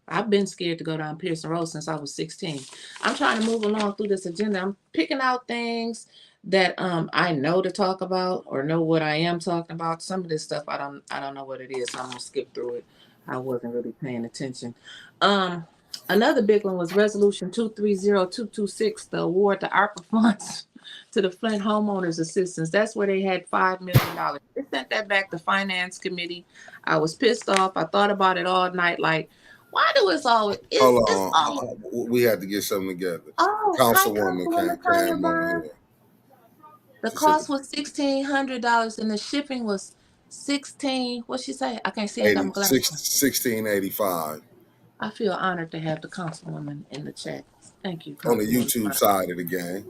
I've been scared to go down Pearson Road since I was 16. I'm trying to move along through this agenda. I'm picking out things that I know to talk about or know what I am talking about. Some of this stuff I don't know what it is, so I'm gonna skip through it. I wasn't really paying attention. Another big one was resolution 230226, the award to ARPA funds to the Flint Homeowners Assistance. That's where they had $5 million. They sent that back to Finance Committee. I was pissed off. I thought about it all night. Like, why do it's always Hold it's always on. We had to get something together. oh hi Councilwoman Councilwoman Tanya came on Burns. here. The She said cost was $1,600 and the shipping was 16. What she say? I can't see. I ain't got my glasses. 1685 I feel honored to have the councilwoman in the chat. Thank you, on the Councilwoman YouTube Burns. side of the game.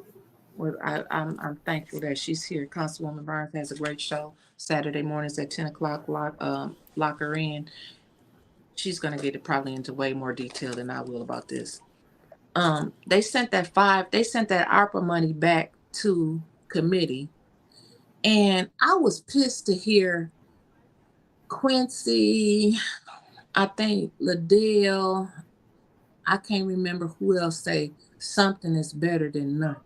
Well, I'm thankful that she's here. Councilwoman Burns has a great show Saturday mornings at 10 o'clock. Lock her in. She's gonna get it probably into way more detail than I will about this. They sent that ARPA money back to committee, and I was pissed to hear Quincy, I think Liddell, I can't remember who else say something is better than nothing.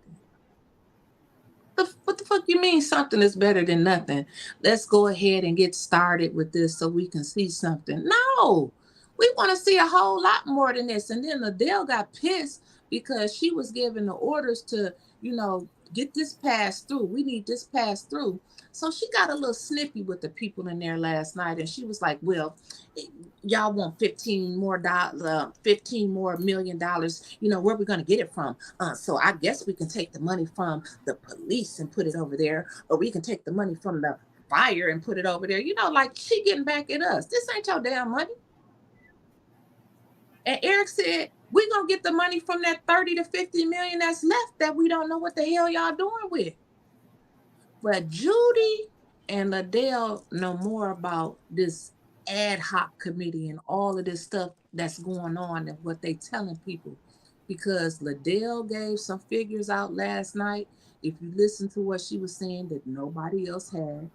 What the fuck you mean something is better than nothing? Let's go ahead and get started with this so we can see something. No, we want to see a whole lot more than this. And then Liddell got pissed because she was giving the orders to, get this passed through. We need this passed through. So she got a little snippy with the people in there last night, and she was like, "Well, y'all want $15 more million. Where we gonna get it from? So I guess we can take the money from the police and put it over there, or we can take the money from the fire and put it over there. Like she getting back at us. This ain't your damn money." And Eric said, "We're gonna get the money from that 30 to 50 million that's left that we don't know what the hell y'all doing with." But Judy and Liddell know more about this ad hoc committee and all of this stuff that's going on and what they telling people. Because Liddell gave some figures out last night, if you listen to what she was saying, that nobody else had.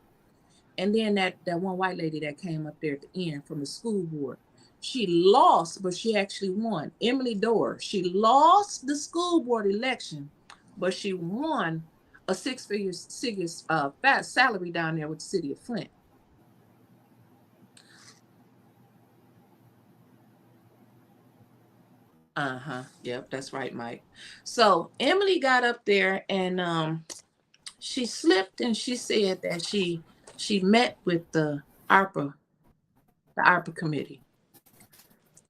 And then that one white lady that came up there at the end from the school board, she lost, but she actually won. Emily Dorr, she lost the school board election, but she won a six-figure fat salary down there with the city of Flint. Yep, that's right, Mike. So Emily got up there and she slipped and she said that she met with the ARPA committee.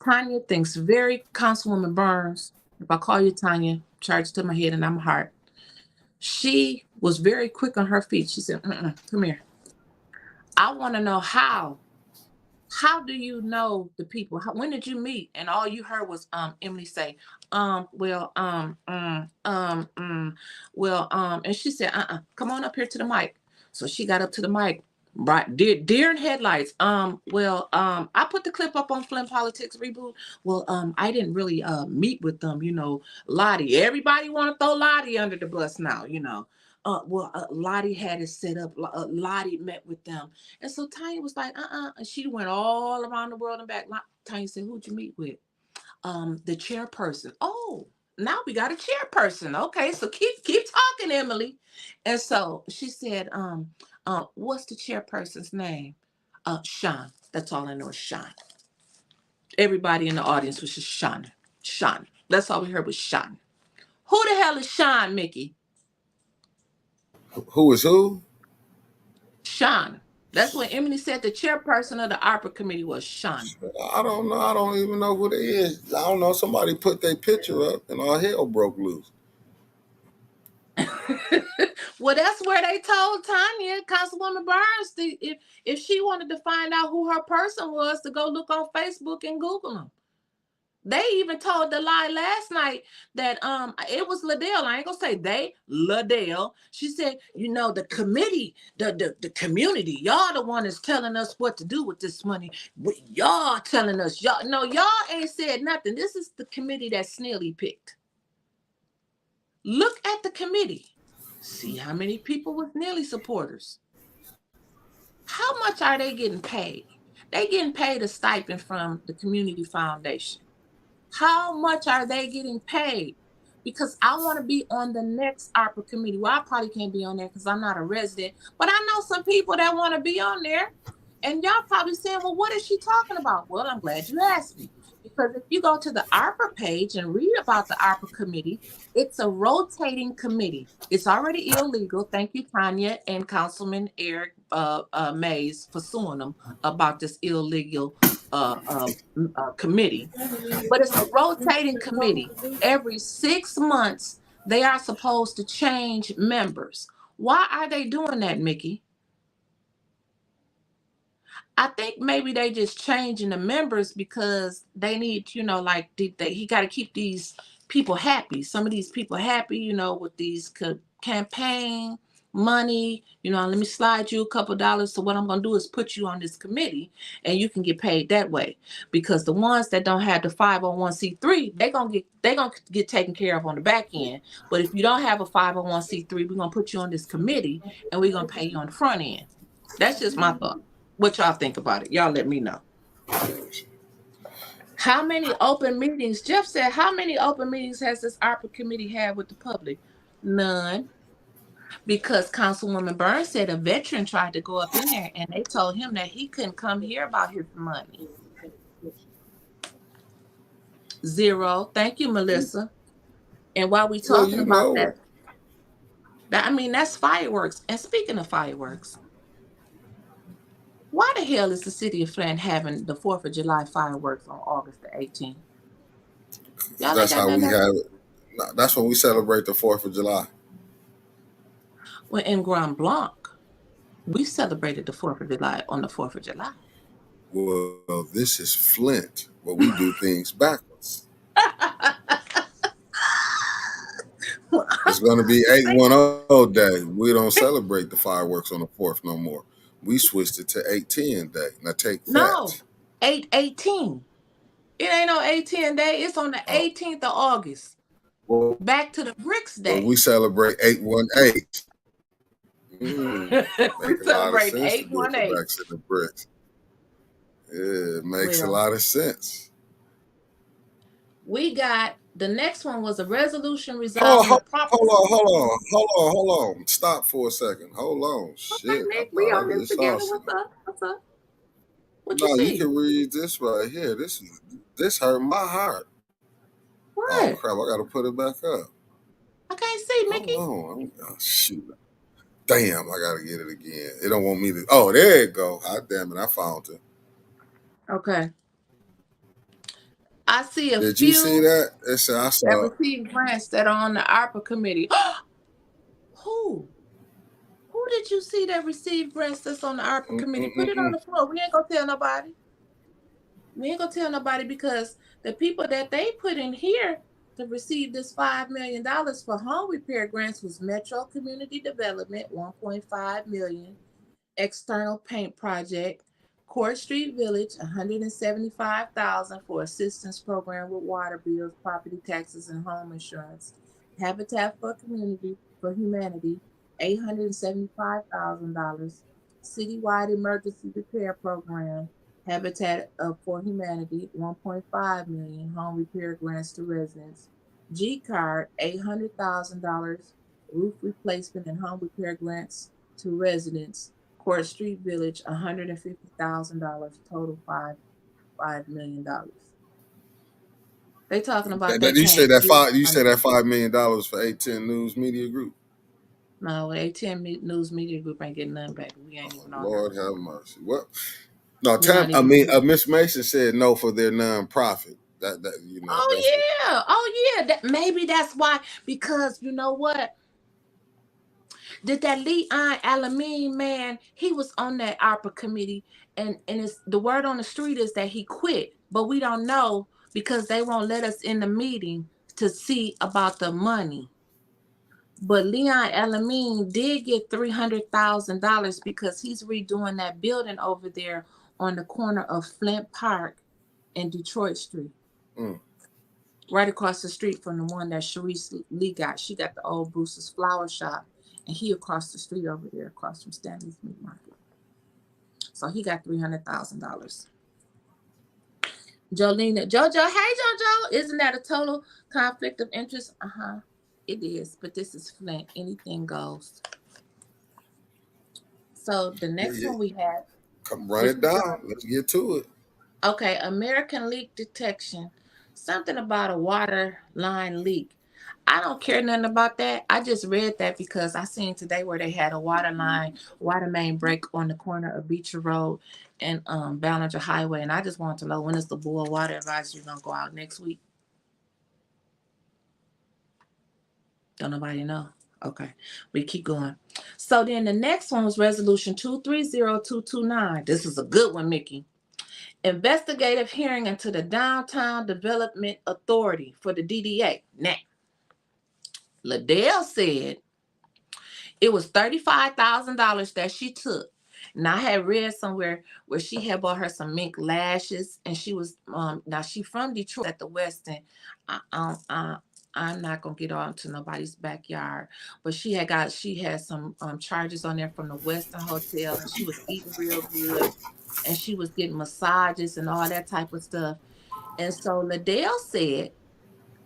Tanya thinks Councilwoman Burns, if I call you Tanya, charge to my head and I'm a heart. She was very quick on her feet. She said, "Come here. I want to know how do you know the people? When did you meet?" And all you heard was Emily say, well, and she said, come on up here to the mic. So she got up to the mic, right, deer in headlights. I put the clip up on Flint Politics Reboot. Well, I didn't really meet with them, Lottie. Everybody want to throw Lottie under the bus now, Lottie had it set up. Lottie met with them. And so Tanya was like, and she went all around the world and back. Tanya said, "Who'd you meet with?" The chairperson. "Oh, now we got a chairperson. Okay, so keep talking, Emily." And so she said, "What's the chairperson's name?" "Sean." That's all I know is Sean. Everybody in the audience was just Sean. Sean. That's all we heard was Sean. Who the hell is Sean, Mickey? Who is who? Sean. That's what Emily said. The chairperson of the ARPA committee was Sean. I don't know. I don't even know who they is. I don't know. Somebody put their picture up and all hell broke loose. Well, that's where they told Tanya, Councilwoman Burns, if she wanted to find out who her person was, to go look on Facebook and Google them. They even told the lie last night that it was Liddell. I ain't gonna say they, Liddell. She said, the committee, the community, y'all the one that's telling us what to do with this money. Y'all telling us, y'all ain't said nothing. This is the committee that Snelly picked. Look at the committee. See how many people with Snelly supporters. How much are they getting paid? They getting paid a stipend from the community foundation. How much are they getting paid? Because I want to be on the next ARPA committee. Well, I probably can't be on there because I'm not a resident, but I know some people that want to be on there. And y'all probably saying, "Well, what is she talking about?" Well, I'm glad you asked me, Because if you go to the ARPA page and read about the ARPA committee, it's a rotating committee. It's already illegal. Thank you, Tanya and Councilman Eric Mays, for suing them about this illegal committee. But it's a rotating committee. Every 6 months, they are supposed to change members. Why are they doing that, Mickey? I think maybe they just changing the members because they need, like he got to keep these people happy. Some of these people happy, with these campaign money. Let me slide you a couple dollars. So what I'm gonna do is put you on this committee, and you can get paid that way. Because the ones that don't have the 501c3, they gonna get taken care of on the back end. But if you don't have a 501c3, we're gonna put you on this committee, and we're gonna pay you on the front end. That's just my thought. What y'all think about it? Y'all let me know. How many open meetings? Jeff said, how many open meetings has this ARPA committee had with the public? None. Because Councilwoman Burns said a veteran tried to go up in there and they told him that he couldn't come hear about his money. 0. Thank you, Melissa. And while we talking about that, that's fireworks. And speaking of fireworks, why the hell is the city of Flint having the 4th of July fireworks on August the 18th? That's how we have it. That's when we celebrate the 4th of July. Well, in Grand Blanc, we celebrated the 4th of July on the 4th of July. Well, this is Flint, where we do things backwards. It's going to be 810 day. We don't celebrate the fireworks on the 4th no more. We switched it to 810 day. Now take that. No, 818. It ain't on 810 day. It's on the 18th of August. Well, back to the bricks day. Well, we celebrate 818. We celebrate 818. Back to the bricks. Yeah, it makes a lot of sense. We got the next one was a resolution resolving the property. Hold on. Stop for a second. Hold on. Shit. Nick, we on this together. What's up? What you see? You can read this right here. This hurt my heart. What? Oh crap! I gotta put it back up. I can't see, Mickey. Oh shoot! Damn! I gotta get it again. It don't want me to. Oh, there it go. God damn it! I found it. Okay. I see a Did few. You see that? I saw that received grants that are on the ARPA committee. Who? Who did you see that received grants that's on the ARPA committee? Put it on the floor. We ain't gonna tell nobody. Because the people that they put in here to receive this $5 million for home repair grants was Metro Community Development, $1.5 million, External Paint Project, Court Street Village, $175,000 for assistance program with water bills, property taxes, and home insurance, Habitat for Humanity, $875,000, Citywide Emergency Repair Program, Habitat for Humanity, $1.5 million, home repair grants to residents, G-Card, $800,000, roof replacement and home repair grants to residents, Court Street Village, $150,000, total $5 million. They talking about that. You said that $5 million for 810 News Media Group. No, 810 News Media Group ain't getting nothing back. We ain't even on. Lord have mercy. What? No, Miss Mason said no for their nonprofit. Oh yeah. Maybe that's why. Because you know what? Did that Leon Alameen man? He was on that ARPA committee, and it's the word on the street is that he quit, but we don't know because they won't let us in the meeting to see about the money. But Leon Alameen did get $300,000 because he's redoing that building over there on the corner of Flint Park and Detroit Street. Right across the street from the one that Sharice Lee got. She got the old Bruce's Flower Shop, and he across the street over there, across from Stanley's Meat Market. So he got $300,000. Jolena, JoJo, hey JoJo, isn't that a total conflict of interest? It is, but this is Flint. Anything goes. So the next one we had. Come run it down. Let's get to it. Okay, American leak detection. Something about a water line leak. I don't care nothing about that. I just read that because I seen today where they had a water main break on the corner of Beecher Road and Ballinger Highway, and I just want to know, when is the boil water advisory gonna go out next week? Don't nobody know. Okay, we keep going. So then the next one was resolution 230229. This is a good one, Mickey. Investigative hearing into the Downtown Development Authority for the DDA. Now, Liddell said it was $35,000 that she took. Now I had read somewhere where she had bought her some mink lashes, and she was now she from Detroit at the Westin. I'm not gonna get on to nobody's backyard, but she had some charges on there from the Westin Hotel, and she was eating real good, and she was getting massages and all that type of stuff. And so Liddell said,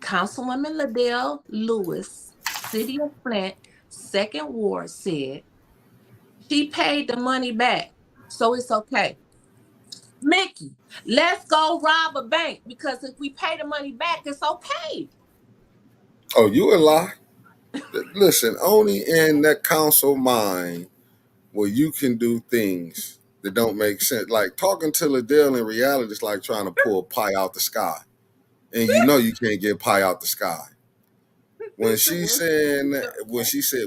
Councilwoman Liddell Lewis, City of Flint, Second Ward, said she paid the money back, so it's okay. Mickey, let's go rob a bank, because if we pay the money back, it's okay. Oh, you a lie. Listen, only in that council mind where you can do things that don't make sense. Like talking to Liddell in reality is like trying to pull pie out the sky. And you know you can't get pie out the sky. When she said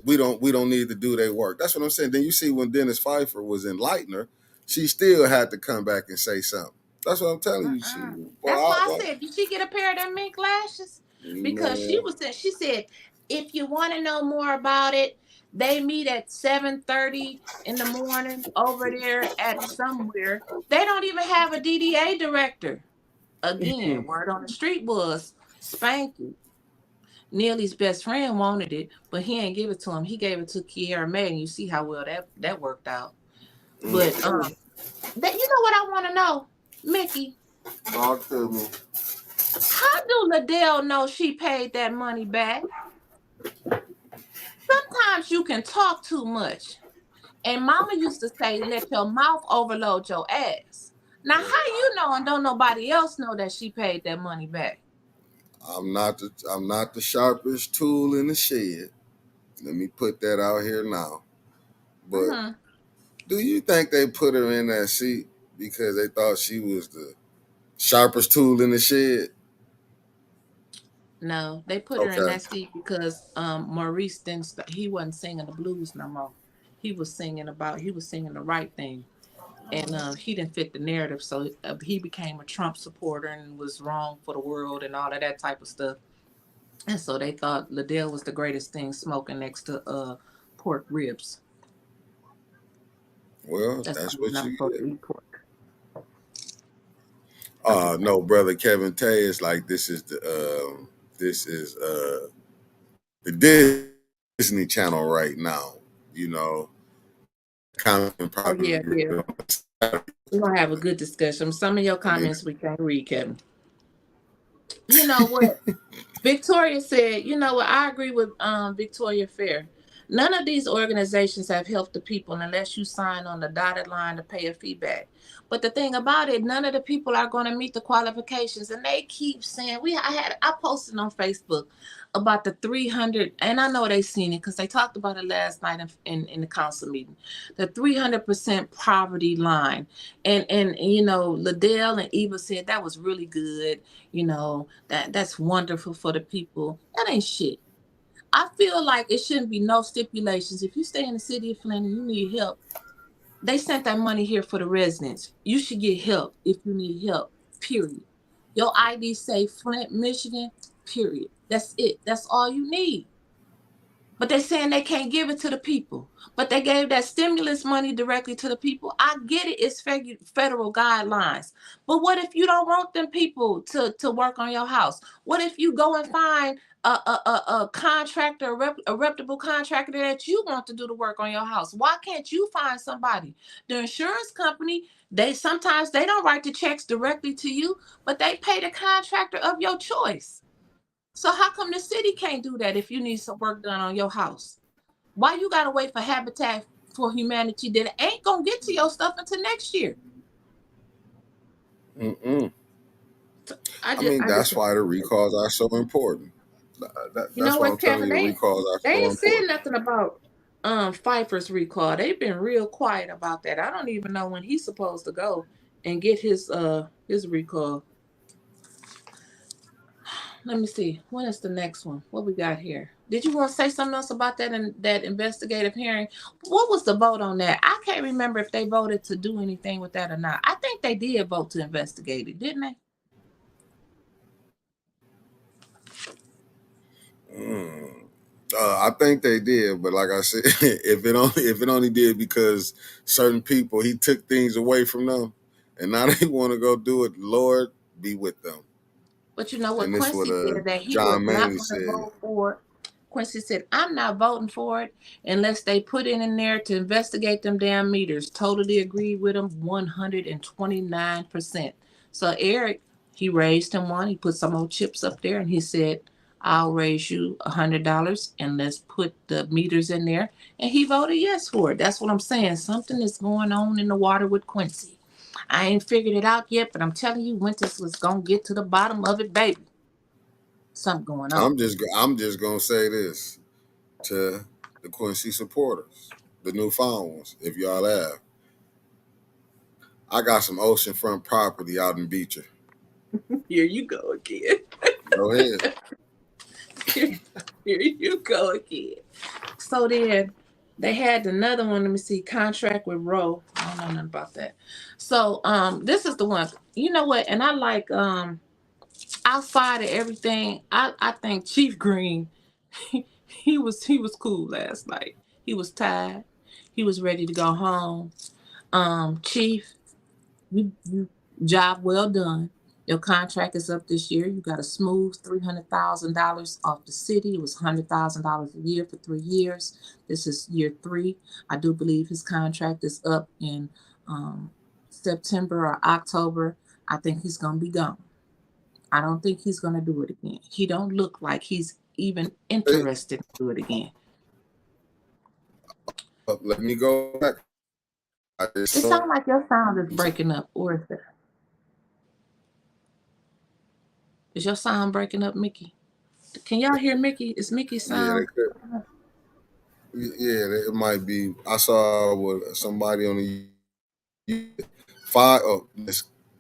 we don't need to do their work. That's what I'm saying. Then you see when Dennis Pfeiffer was enlightening her, she still had to come back and say something. That's what I'm telling you. That's why I said, did she get a pair of them mink lashes? Because Man. she said, if you want to know more about it, they meet at 7:30 in the morning over there at somewhere. They don't even have a DDA director. Again, word on the street was Spanky. Neely's best friend wanted it, but he ain't give it to him. He gave it to Kiara May, and you see how well that worked out. But that, you know what I want to know, Mickey? Talk to me. How do Liddell know she paid that money back? Sometimes you can talk too much. And Mama used to say, let your mouth overload your ass. Now, how you know and don't nobody else know that she paid that money back? I'm not the sharpest tool in the shed. Let me put that out here now. But do you think they put her in that seat because they thought she was the sharpest tool in the shed? No, they put her in that seat because Maurice didn't. He wasn't singing the blues no more. He was singing the right thing, and he didn't fit the narrative. So he became a Trump supporter and was wrong for the world and all of that type of stuff. And so they thought Liddell was the greatest thing smoking next to pork ribs. Well, that's what not you supposed get. to eat pork. No, brother Kevin Tay is like this is the Disney Channel right now. You know, comment Oh probably. yeah, yeah. We're gonna have a good discussion. Some of your comments we can't read, Kevin. You know what? Victoria said, you know what, I agree with Victoria Fair. None of these organizations have helped the people unless you sign on the dotted line to pay a fee back. But the thing about it, none of the people are going to meet the qualifications. And they keep saying, I posted on Facebook about the 300, and I know they seen it because they talked about it last night in the council meeting, the 300% poverty line. And you know, Liddell and Eva said that was really good. You know, that's wonderful for the people. That ain't shit. I feel like it shouldn't be no stipulations. If you stay in the city of Flint and you need help, they sent that money here for the residents. You should get help if you need help, period. Your ID say Flint, Michigan, period. That's it. That's all you need. But they're saying they can't give it to the people. But they gave that stimulus money directly to the people. I get it. It's federal guidelines. But what if you don't want them people to work on your house? What if you go and find a contractor, a reputable contractor that you want to do the work on your house? Why can't you find somebody? The insurance company, sometimes they don't write the checks directly to you, but they pay the contractor of your choice. So how come the city can't do that if you need some work done on your house? Why you gotta wait for Habitat for Humanity that ain't gonna get to your stuff until next year? Mm-mm. I I just, mean, I just, that's why the recalls are so important. you know That's why I'm what, telling Kevin? you the recalls are They so ain't said important. nothing about Pfeiffer's recall. They've been real quiet about that. I don't even know when he's supposed to go and get his recall. Let me see. When is the next one? What we got here? Did you want to say something else about that in that investigative hearing? What was the vote on that? I can't remember if they voted to do anything with that or not. I think they did vote to investigate it, didn't they? Mm. I think they did, but like I said, if it only did because certain people he took things away from them, and now they want to go do it. Lord be with them. But you know what? And this what Quincy said that he was John not Manley going to said. vote for it. Quincy said, I'm not voting for it unless they put it in there to investigate them damn meters. Totally agreed with him 129%. So Eric, he raised him one. He put some old chips up there and he said, I'll raise you $100 and let's put the meters in there. And he voted yes for it. That's what I'm saying. Something is going on in the water with Quincy. I ain't figured it out yet, but I'm telling you, Winters was gonna get to the bottom of it, baby. Something going on. I'm just gonna say this to the Quincy supporters, the newfound ones, if y'all have. I got some oceanfront property out in Beecher. Here you go again. Go ahead. Here, here you go again. So then they had another one. Let me see. Contract with Roe. I don't know nothing about that. So this is the one. You know what? And I like outside of everything, I think Chief Green, he was cool last night. He was tired. He was ready to go home. Chief, you job well done. Your contract is up this year. You got a smooth $300,000 off the city. It was $100,000 a year for 3 years. This is year three. I do believe his contract is up in September or October. I think he's gonna be gone. I don't think he's gonna do it again. He don't look like he's even Hey, interested to do it again. let me go back. I just It sounds saw like your sound is breaking up, or is your sound breaking up, Mickey? Can y'all hear Mickey? Is Mickey's yeah, sound? it might be. I saw what somebody on the five. Oh,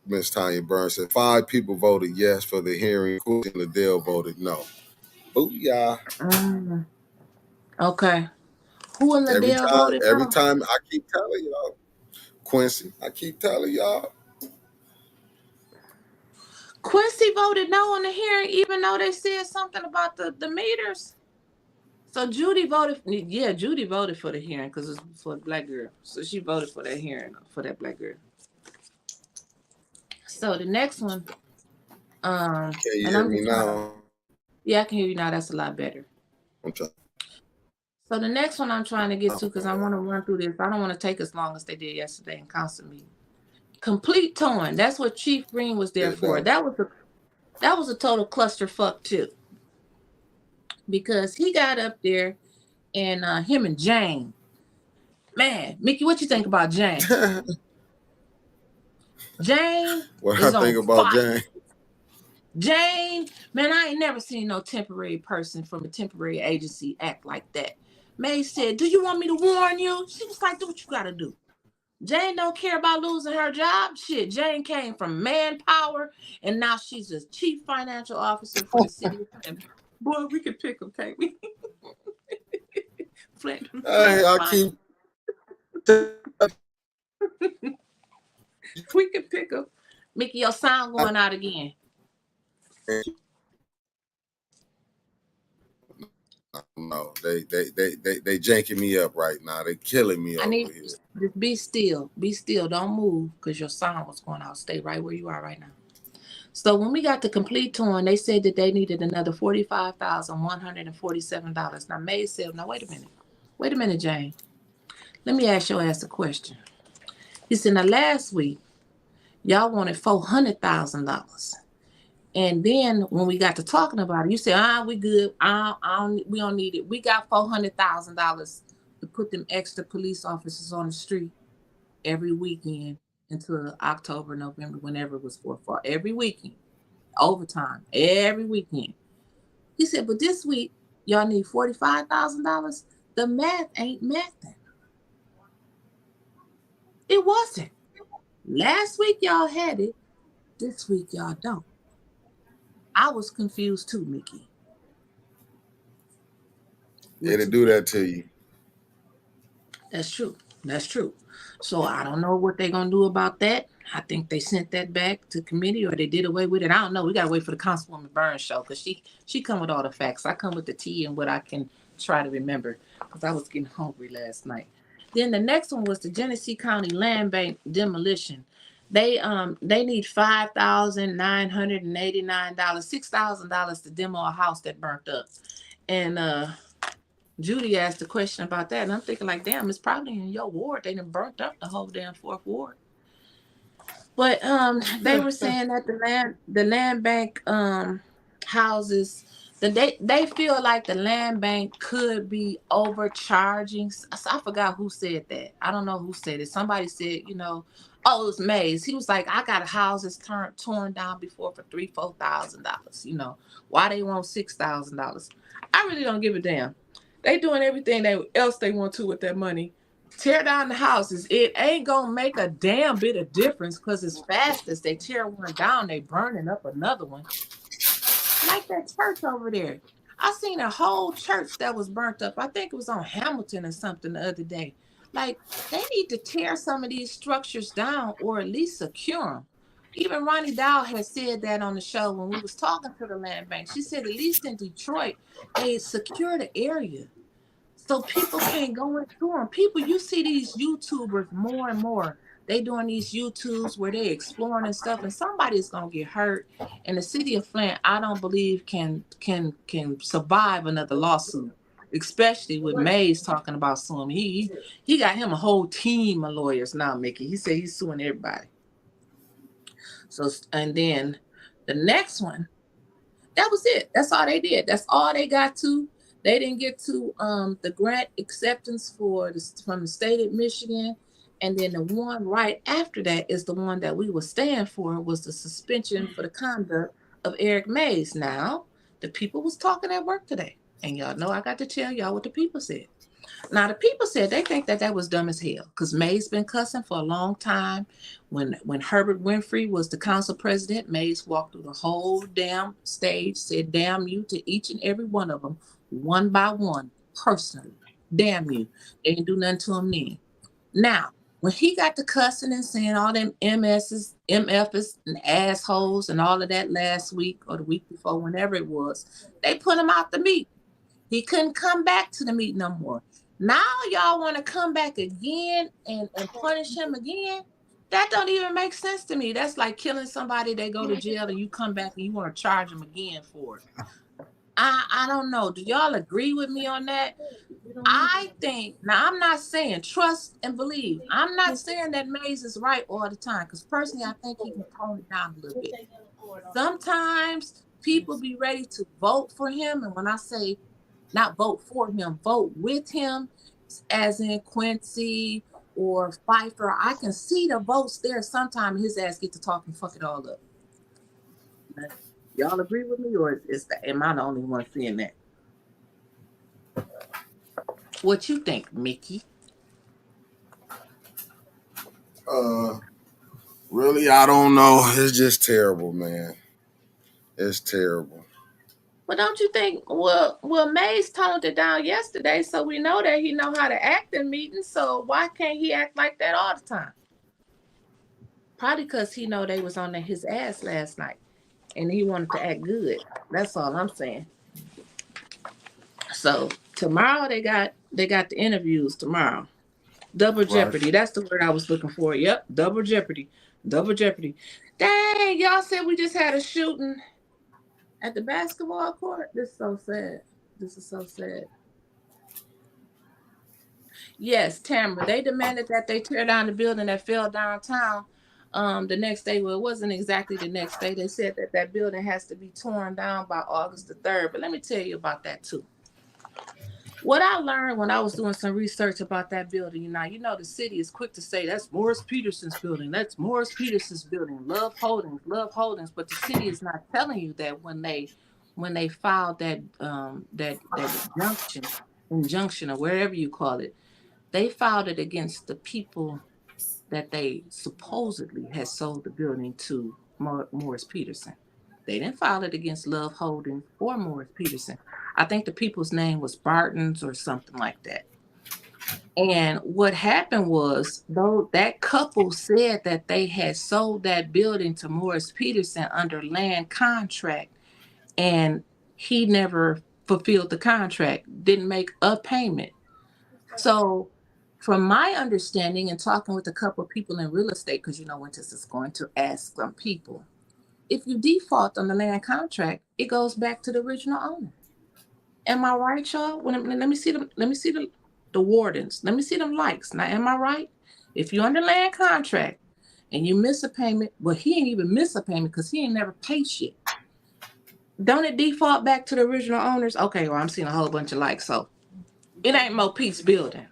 Miss Tanya Burns said 5 people voted yes for the hearing. Quincy and Liddell voted no. Booyah! Mm, okay. Who in Liddell voted Every no? time I keep telling y'all, Quincy, I keep telling y'all. Quincy voted no on the hearing, even though they said something about the meters. So Judy voted. Yeah, Judy voted for the hearing because it's for the black girl. So she voted for that hearing for that black girl. So the next one, Can you and hear I'm me just trying to. now? Yeah, I can hear you now. That's a lot better. I'm trying. So the next one I'm trying to get to because I Okay. want to run through this. I don't want to take as long as they did yesterday in council meeting. Complete towing. That's what Chief Green was there Get for. down. That was a total clusterfuck too, because he got up there and him and Jane. Man, Mickey, what you think about Jane? Jane What I is think on about fire. Jane? Jane, man, I ain't never seen no temporary person from a temporary agency act like that. May said, "Do you want me to warn you?" She was like, "Do what you gotta do." Jane don't care about losing her job. Shit, Jane came from manpower, and now she's a chief financial officer for the city. And boy, we could pick them, can't we? Flint, Hey, Flint, I fine. keep telling We could pick them. Mickey, your sound you. going out again. No, they janking me up right now. They killing me I over need here. just be still. Be still. Don't move because your sound was going out. Stay right where you are right now. So when we got the complete torn, they said that they needed another $45,147. Now May said, "Now wait a minute, Jane. Let me ask your ass a question." He said, "Now last week y'all wanted $400,000, and then when we got to talking about it, you said, we good. We don't need it. We got $400,000 to put them extra police officers on the street every weekend. until October, November, whenever it was for every weekend, overtime, every weekend. He said, but this week, y'all need $45,000. The math ain't mathing. It wasn't. Last week, y'all had it. This week, y'all don't. I was confused too, Mickey. What It'll you do think? that to you. That's true. That's true. So I don't know what they're gonna do about that. I think they sent that back to committee or they did away with it. I don't know. We gotta wait for the Councilwoman Burns show because she come with all the facts. I come with the tea and what I can try to remember because I was getting hungry last night. Then the next one was the Genesee County Land Bank demolition. They need $5,989, $6,000 to demo a house that burnt up. And Judy asked a question about that, and I'm thinking like, damn, it's probably in your ward. They done burnt up the whole damn fourth ward. But they were saying that the land bank houses they feel like the land bank could be overcharging. I forgot who said that. I don't know who said it. Somebody said, oh, it was Mays. He was like, I got houses torn down before for $3,000-$4,000. Why they want $6,000? I really don't give a damn. They doing everything else they want to with that money. Tear down the houses. It ain't gonna make a damn bit of difference because as fast as they tear one down, they burning up another one. Like that church over there. I seen a whole church that was burnt up. I think it was on Hamilton or something the other day. Like they need to tear some of these structures down or at least secure them. Even Ronnie Dow has said that on the show when we was talking to the land bank. She said at least in Detroit, they secure the area so people can't go into them. People, you see these YouTubers more and more. They doing these YouTubes where they exploring and stuff, and somebody's gonna get hurt. And the city of Flint, I don't believe can survive another lawsuit, especially with Mays talking about suing. He got him a whole team of lawyers now, Mickey. He said he's suing everybody. So and then the next one that was it. That's all they did. That's all they got to. They didn't get to the grant acceptance from the state of Michigan. And then the one right after that is the one that we were staying for was the suspension for the conduct of Eric Mays. Now, the people was talking at work today. And y'all know I got to tell y'all what the people said. Now the people said they think that was dumb as hell because May's been cussing for a long time. When Herbert Winfrey was the council president, Mays walked through the whole damn stage, said "damn you" to each and every one of them, one by one, personally. Damn you! They didn't do nothing to him then. Now, when he got to cussing and saying all them MSs, MFs, and assholes and all of that last week or the week before, whenever it was, they put him out the meeting. He couldn't come back to the meeting no more. Now y'all want to come back again and punish him again? That don't even make sense to me. That's like killing somebody, they go to jail and you come back and you want to charge them again for it. I don't know. Do y'all agree with me on that? I think now I'm not saying trust and believe. I'm not saying that Mays is right all the time because personally I think he can tone it down a little bit. Sometimes people be ready to vote for him, and when I say not vote for him, vote with him, as in Quincy or Pfeiffer. I can see the votes there. Sometime his ass get to talk and fuck it all up. Y'all agree with me, or am I the only one seeing that? What you think, Mickey? Really, I don't know. It's just terrible, man. It's terrible. Well, don't you think? Well, Mays toned it down yesterday, so we know that he know how to act in meetings. So why can't he act like that all the time? Probably because he know they was on his ass last night, and he wanted to act good. That's all I'm saying. So tomorrow they got the interviews tomorrow. Double Right. jeopardy. That's the word I was looking for. Yep, double jeopardy. Double jeopardy. Dang, y'all said we just had a shooting at the basketball court. This is so sad. This is so sad. Yes, Tamara. They demanded that they tear down the building that fell downtown. The next day. Well, it wasn't exactly the next day. They said that building has to be torn down by August the 3rd. But let me tell you about that too. What I learned when I was doing some research about that building, the city is quick to say that's Morris Peterson's building. That's Morris Peterson's building. Love Holdings. But the city is not telling you that when they filed that injunction or wherever you call it, they filed it against the people that they supposedly had sold the building to Morris Peterson. They didn't file it against Love Holdings or Morris Peterson. I think the people's name was Barton's or something like that. And what happened was, though, that couple said that they had sold that building to Morris Peterson under land contract, and he never fulfilled the contract, didn't make a payment. So, from my understanding and talking with a couple of people in real estate, because Winters is going to ask some people, if you default on the land contract, it goes back to the original owner. Am I right, y'all? Let me see them. Let me see the wardens. Let me see them likes. Now, am I right? If you're under land contract and you miss a payment, well, he ain't even miss a payment because he ain't never paid shit. Don't it default back to the original owners? Okay, well, I'm seeing a whole bunch of likes, so it ain't Mo Pete's building.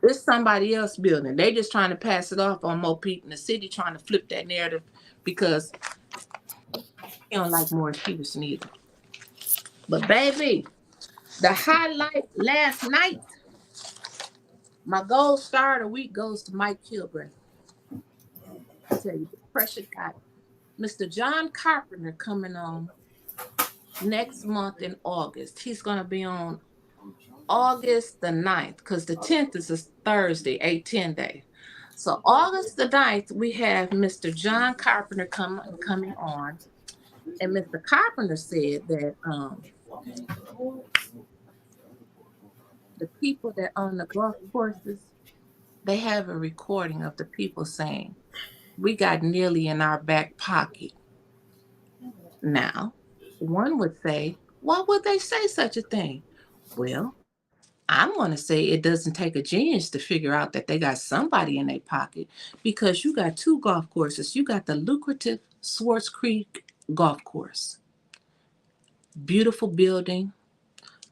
It's somebody else's building. They just trying to pass it off on Mo Pete, and the city trying to flip that narrative because he don't like Morris Peterson either. But baby, the highlight last night, my gold star of the week goes to Mike Kilbreth. I tell you, the pressure got Mr. John Carpenter coming on next month in August. He's going to be on August the 9th because the 10th is a Thursday, 8-10 day. So August the 9th, we have Mr. John Carpenter coming on. And Mr. Carpenter said that the people that own the golf courses, they have a recording of the people saying, we got nearly in our back pocket. Now, one would say, why would they say such a thing? Well, I'm going to say it doesn't take a genius to figure out that they got somebody in their pocket because you got two golf courses. You got the lucrative Swartz Creek Golf Course. Beautiful building,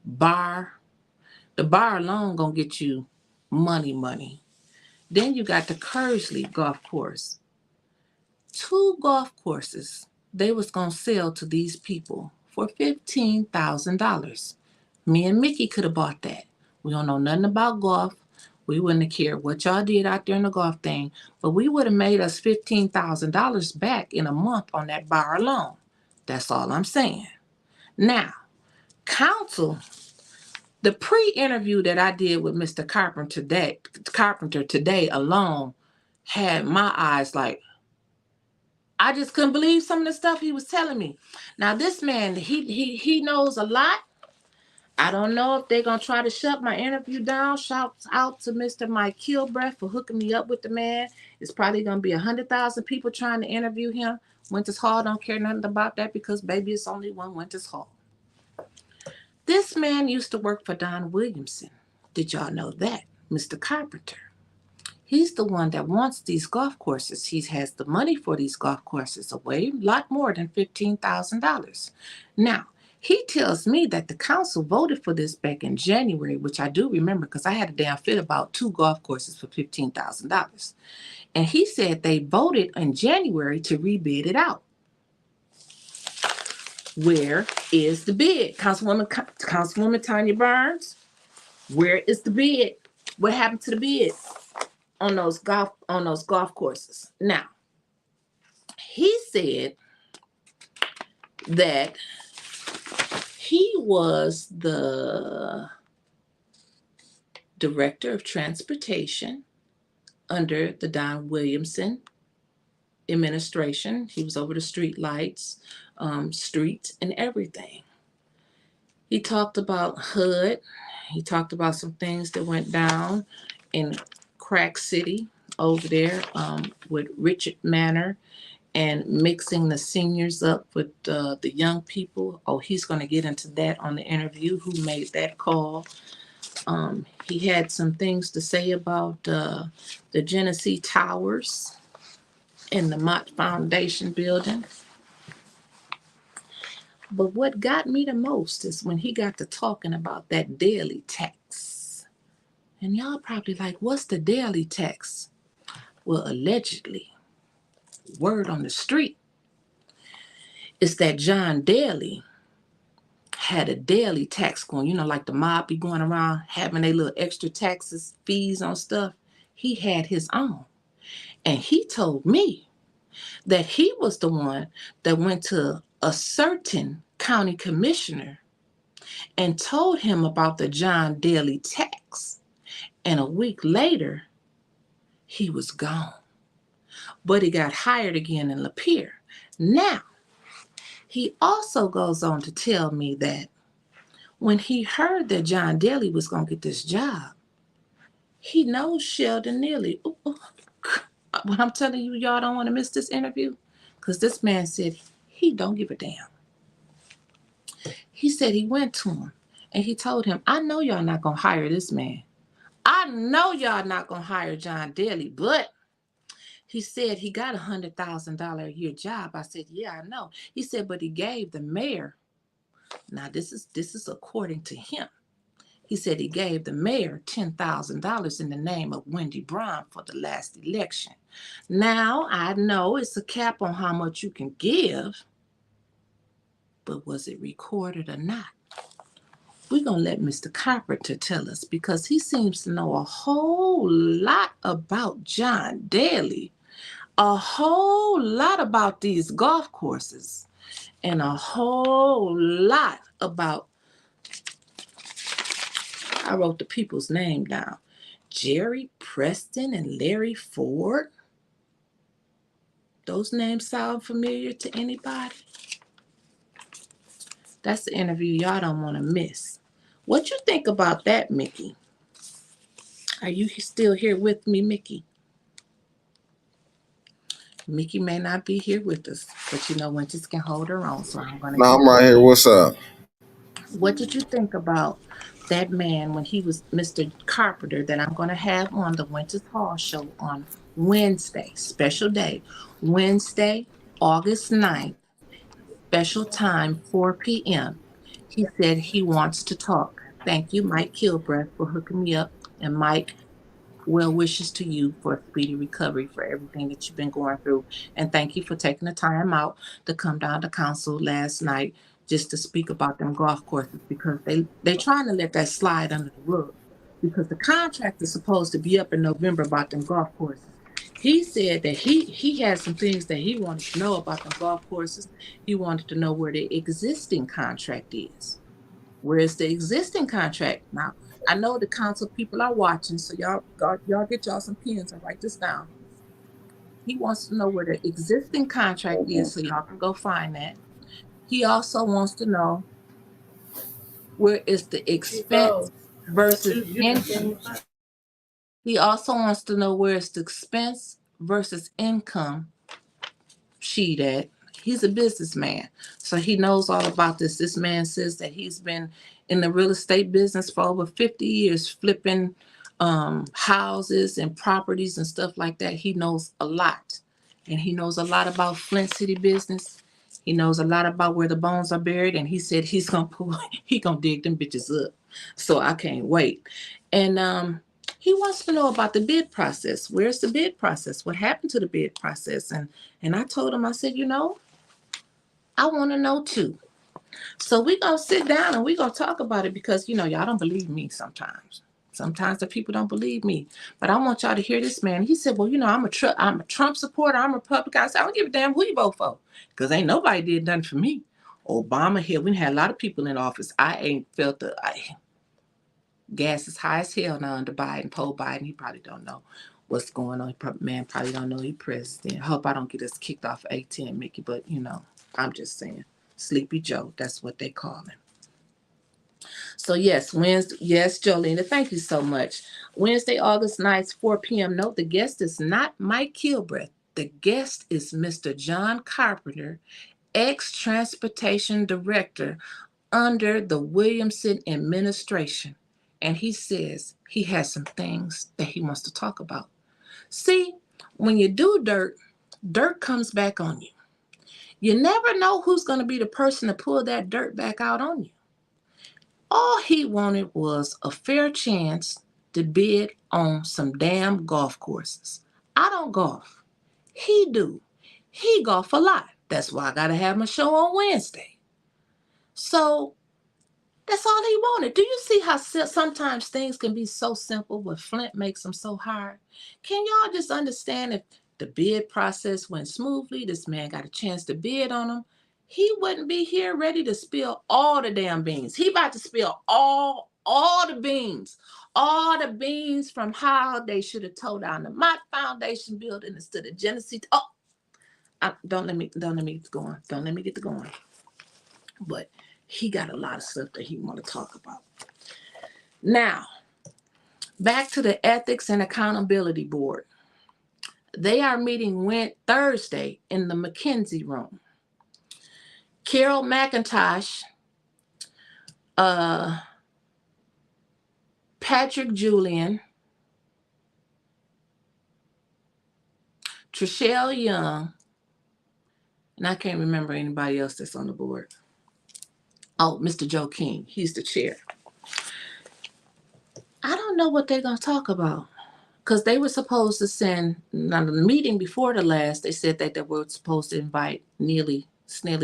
bar. The bar alone going to get you money. Then you got the Kersley Golf Course. Two golf courses they was going to sell to these people for $15,000. Me and Mickey could have bought that. We don't know nothing about golf. We wouldn't have cared what y'all did out there in the golf thing, but we would have made us $15,000 back in a month on that bar alone. That's all I'm saying. Now, counsel, the pre-interview that I did with Mr. Carpenter today alone had my eyes like, I just couldn't believe some of the stuff he was telling me. Now, this man, he knows a lot. I don't know if they're going to try to shut my interview down. Shouts out to Mr. Mike Kilbreth for hooking me up with the man. It's probably going to be 100,000 people trying to interview him. Winters Hall don't care nothing about that because, baby, it's only one Winters Hall. This man used to work for Don Williamson. Did y'all know that? Mr. Carpenter. He's the one that wants these golf courses. He has the money for these golf courses, a lot more than $15,000. Now, he tells me that the council voted for this back in January, which I do remember because I had a damn fit about two golf courses for $15,000. And he said they voted in January to rebid it out. Where is the bid? Councilwoman Tanya Burns, where is the bid? What happened to the bid on those golf courses? Now, he said that he was the director of transportation under the Don Williamson administration. He was over the street lights, streets, and everything. He talked about HUD. He talked about some things that went down in Crack City over there with Richard Manor and mixing the seniors up with the young people. Oh, he's going to get into that on the interview, who made that call. He had some things to say about the Genesee Towers in the Mott Foundation building. But what got me the most is when he got to talking about that daily tax. And y'all probably like, what's the daily tax? Well, allegedly, word on the street is that John Daly had a daily tax going, like the mob be going around having their little extra taxes, fees on stuff. He had his own. And he told me that he was the one that went to a certain county commissioner and told him about the John Daly tax. And a week later, he was gone. But he got hired again in Lapeer. Now, he also goes on to tell me that when he heard that John Daly was going to get this job, he knows Sheldon Neely. When I'm telling you, y'all don't want to miss this interview, because this man said he don't give a damn. He said he went to him and he told him, I know y'all not going to hire this man. I know y'all not going to hire John Daly, but he said he got $100,000 a year job. I said, yeah, I know. He said, but he gave the mayor. Now, this is according to him. He said he gave the mayor $10,000 in the name of Wendy Brown for the last election. Now, I know it's a cap on how much you can give, but was it recorded or not? We're going to let Mr. Carpenter tell us, because he seems to know a whole lot about John Daly, a whole lot about these golf courses, and a whole lot about, I wrote the people's name down, Jerry Preston and Larry Ford. Those names sound familiar to anybody? That's the interview y'all don't want to miss. What you think about that, Mickey? Are you still here with me, Mickey? Mickey may not be here with us, but Winters can hold her own, so I'm going to No, keep. I'm right here. What's up? What did you think about that man when he was Mr. Carpenter that I'm going to have on the Winters Hall show on Wednesday, special day, Wednesday, August 9th, special time, 4 p.m. He said he wants to talk. Thank you, Mike Kilbreath, for hooking me up. And Mike, well wishes to you for a speedy recovery for everything that you've been going through. And thank you for taking the time out to come down to council last night just to speak about them golf courses, because they're trying to let that slide under the rug, because the contract is supposed to be up in November about them golf courses. He said that he had some things that he wanted to know about them golf courses. He wanted to know where the existing contract is. Where's the existing contract? Now, I know the council people are watching, so y'all get y'all some pens and write this down. He wants to know where the existing contract is, so y'all can go find that. He also wants to know where is the expense versus income. He also wants to know where is the expense versus income sheet at. He's a businessman, so he knows all about this. This man says that he's been in the real estate business for over 50 years, flipping houses and properties and stuff like that. He knows a lot, and he knows a lot about Flint City business. He knows a lot about where the bones are buried, and he said he's gonna dig them bitches up. So I can't wait. And he wants to know about the bid process. Where's the bid process? What happened to the bid process? And I told him, I said, I want to know too. So we're going to sit down and we're going to talk about it, because, y'all don't believe me sometimes. Sometimes the people don't believe me. But I want y'all to hear this man. He said, well, I'm a Trump supporter. I'm a Republican. I said, I don't give a damn who you vote for, because ain't nobody did nothing for me. Obama here, we had a lot of people in office. I ain't felt gas is high as hell now under Biden. Poll Biden, he probably don't know what's going on. Man probably don't know he president. I hope I don't get us kicked off A10, Mickey, but I'm just saying. Sleepy Joe, that's what they call him. So yes, Wednesday, yes, Jolena, thank you so much. Wednesday, August 9th, 4 p.m. Note, the guest is not Mike Kilbreath. The guest is Mr. John Carpenter, ex-transportation director under the Williamson administration. And he says he has some things that he wants to talk about. See, when you do dirt, dirt comes back on you. You never know who's going to be the person to pull that dirt back out on you. All he wanted was a fair chance to bid on some damn golf courses. I don't golf. He do. He golf a lot. That's why I got to have my show on Wednesday. So that's all he wanted. Do you see how sometimes things can be so simple, but Flint makes them so hard? Can y'all just understand if the bid process went smoothly, this man got a chance to bid on them, he wouldn't be here ready to spill all the damn beans. He about to spill all the beans. All the beans from how they should have tore down the Mott Foundation building instead of Genesee. Don't let me get going. Don't let me get to going. But he got a lot of stuff that he want to talk about. Now, back to the Ethics and Accountability Board. They are meeting Thursday in the McKenzie room. Carol McIntosh, Patrick Julian, Trishelle Young, and I can't remember anybody else that's on the board. Oh, Mr. Joe King, he's the chair. I don't know what they're going to talk about because they were supposed to send, now the meeting before the last, they said that they were supposed to invite Snelly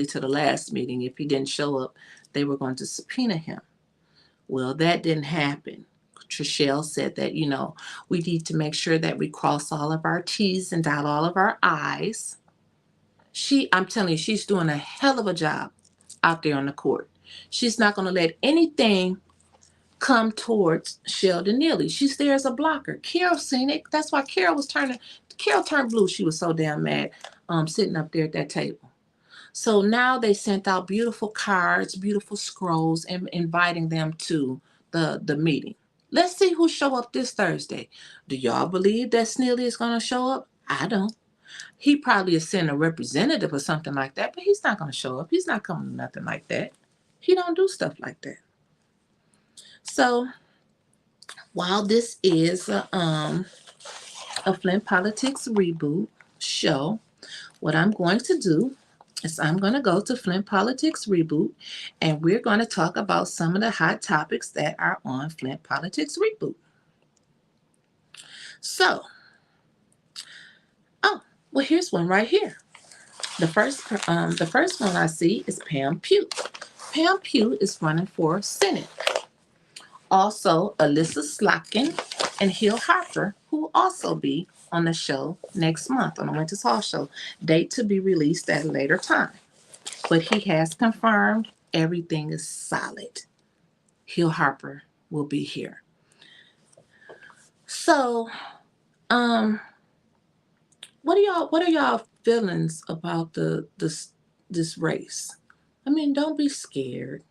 to the last meeting. If he didn't show up, they were going to subpoena him. Well, that didn't happen. Trishelle said that, we need to make sure that we cross all of our T's and dot all of our I's. I'm telling you, she's doing a hell of a job out there on the court. She's not going to let anything come towards Sheldon Neely. She's there as a blocker. Carol seen it. That's why Carol turned blue. She was so damn mad sitting up there at that table. So now they sent out beautiful cards, beautiful scrolls, and inviting them to the meeting. Let's see who show up this Thursday. Do y'all believe that Snelly is going to show up? I don't. He probably is sending a representative or something like that, but he's not going to show up. He's not coming to nothing like that. He don't do stuff like that. So while this is a Flint Politics Reboot show, what I'm going to do is I'm going to go to Flint Politics Reboot, and we're going to talk about some of the hot topics that are on Flint Politics Reboot. So, well, here's one right here. The first one I see is Pam Pugh. Pam Pugh is running for Senate. Also, Alyssa Slotkin and Hill Harper, who will also be on the show next month, on the Winters Hall show. Date to be released at a later time. But he has confirmed everything is solid. Hill Harper will be here. So, what are y'all feelings about this race? I mean, don't be scared.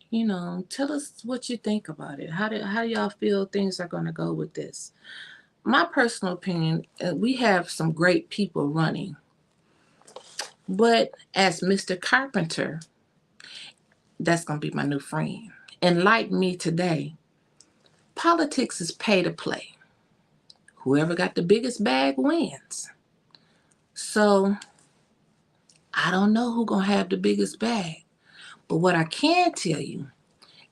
Tell us what you think about it. How do y'all feel things are going to go with this? My personal opinion, we have some great people running. But as Mr. Carpenter, that's going to be my new friend, enlightened me today, politics is pay to play. Whoever got the biggest bag wins. So, I don't know who's going to have the biggest bag. But what I can tell you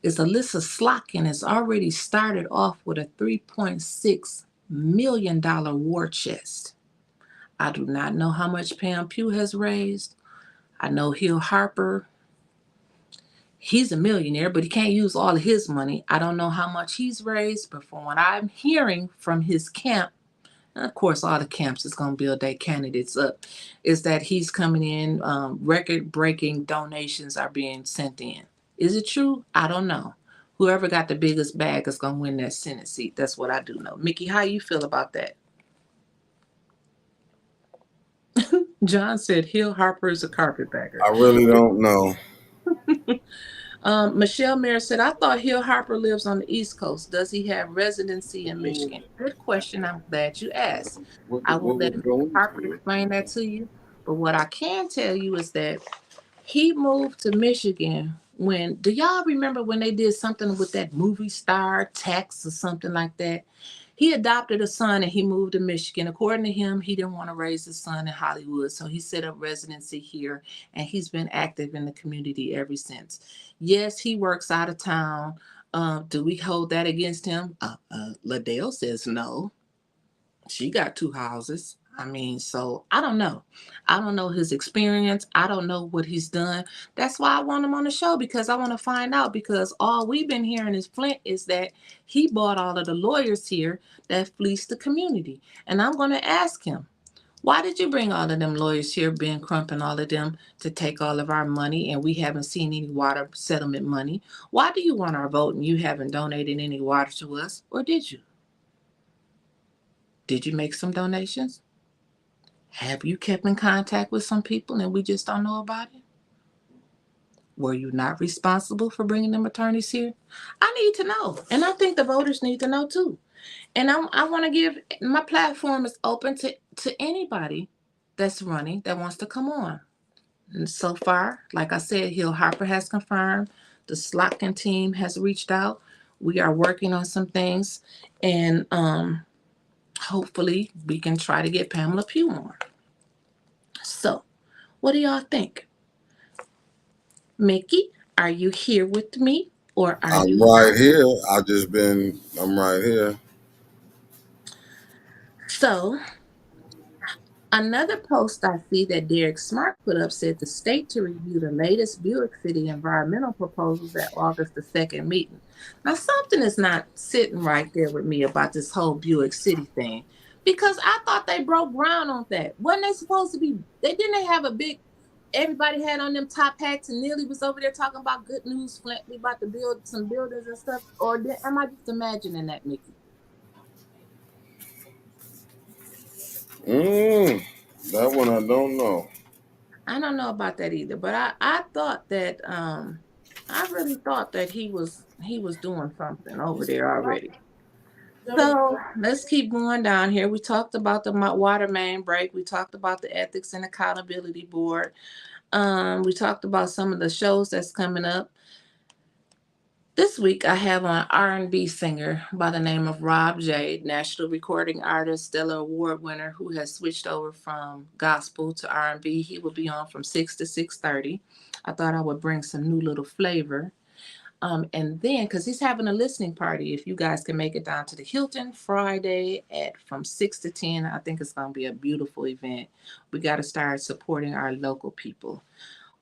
is Alyssa Slotkin has already started off with a $3.6 million war chest. I do not know how much Pam Pugh has raised. I know Hill Harper, he's a millionaire, but he can't use all of his money. I don't know how much he's raised, but from what I'm hearing from his camp, and of course all the camps is going to build their candidates up, is that he's coming in, record-breaking donations are being sent in. Is it true? I don't know. Whoever got the biggest bag is going to win that Senate seat. That's what I do know. Mickey, how you feel about that? John said Hill Harper is a carpetbagger. I really don't know. Michelle Mayer said, I thought Hill Harper lives on the East Coast. Does he have residency in Michigan? Good question. I'm glad you asked. I will let Harper explain that to you. But what I can tell you is that he moved to Michigan do y'all remember when they did something with that movie star tax or something like that? He adopted a son and he moved to Michigan. According to him, he didn't want to raise his son in Hollywood, so he set up residency here, and he's been active in the community ever since. Yes, he works out of town. Do we hold that against him? Liddell says no. She got two houses. I mean, so I don't know. I don't know his experience. I don't know what he's done. That's why I want him on the show, because I want to find out. Because all we've been hearing is Flint is that he bought all of the lawyers here that fleeced the community. And I'm going to ask him, why did you bring all of them lawyers here, Ben Crump and all of them, to take all of our money, and we haven't seen any water settlement money? Why do you want our vote and you haven't donated any water to us? Or did you? Did you make some donations? Have you kept in contact with some people and we just don't know about it? Were you not responsible for bringing them attorneys here? I need to know. And I think the voters need to know too. And I want to give, my platform is open to anybody that's running that wants to come on. And so far, like I said, Hill Harper has confirmed. The Slotkin team has reached out. We are working on some things. And hopefully we can try to get Pamela Pugh on. So, what do y'all think? Mickey, are you here with me, or are you? I'm right here. I'm right here. So, another post I see that Derek Smart put up said the state to review the latest Buick City environmental proposals at August the 2nd meeting. Now, something is not sitting right there with me about this whole Buick City thing, because I thought they broke ground on that. Wasn't they supposed to be? They didn't have a big. Everybody had on them top hats, and Neely was over there talking about good news, Flint. We about to build some buildings and stuff. Or am I just imagining that, Mickey? That one I don't know. I don't know about that either, but I thought that I really thought that he was doing something over there already. So let's keep going down here. We talked about the water main break. We talked about the Ethics and Accountability Board. We talked about some of the shows that's coming up. This week I have an R&B singer by the name of Rob J, national recording artist, Stellar Award winner, who has switched over from gospel to R&B. He will be on from 6 to 6:30. I thought I would bring some new little flavor. And then, because he's having a listening party, if you guys can make it down to the Hilton Friday at from 6 to 10, I think it's going to be a beautiful event. We got to start supporting our local people.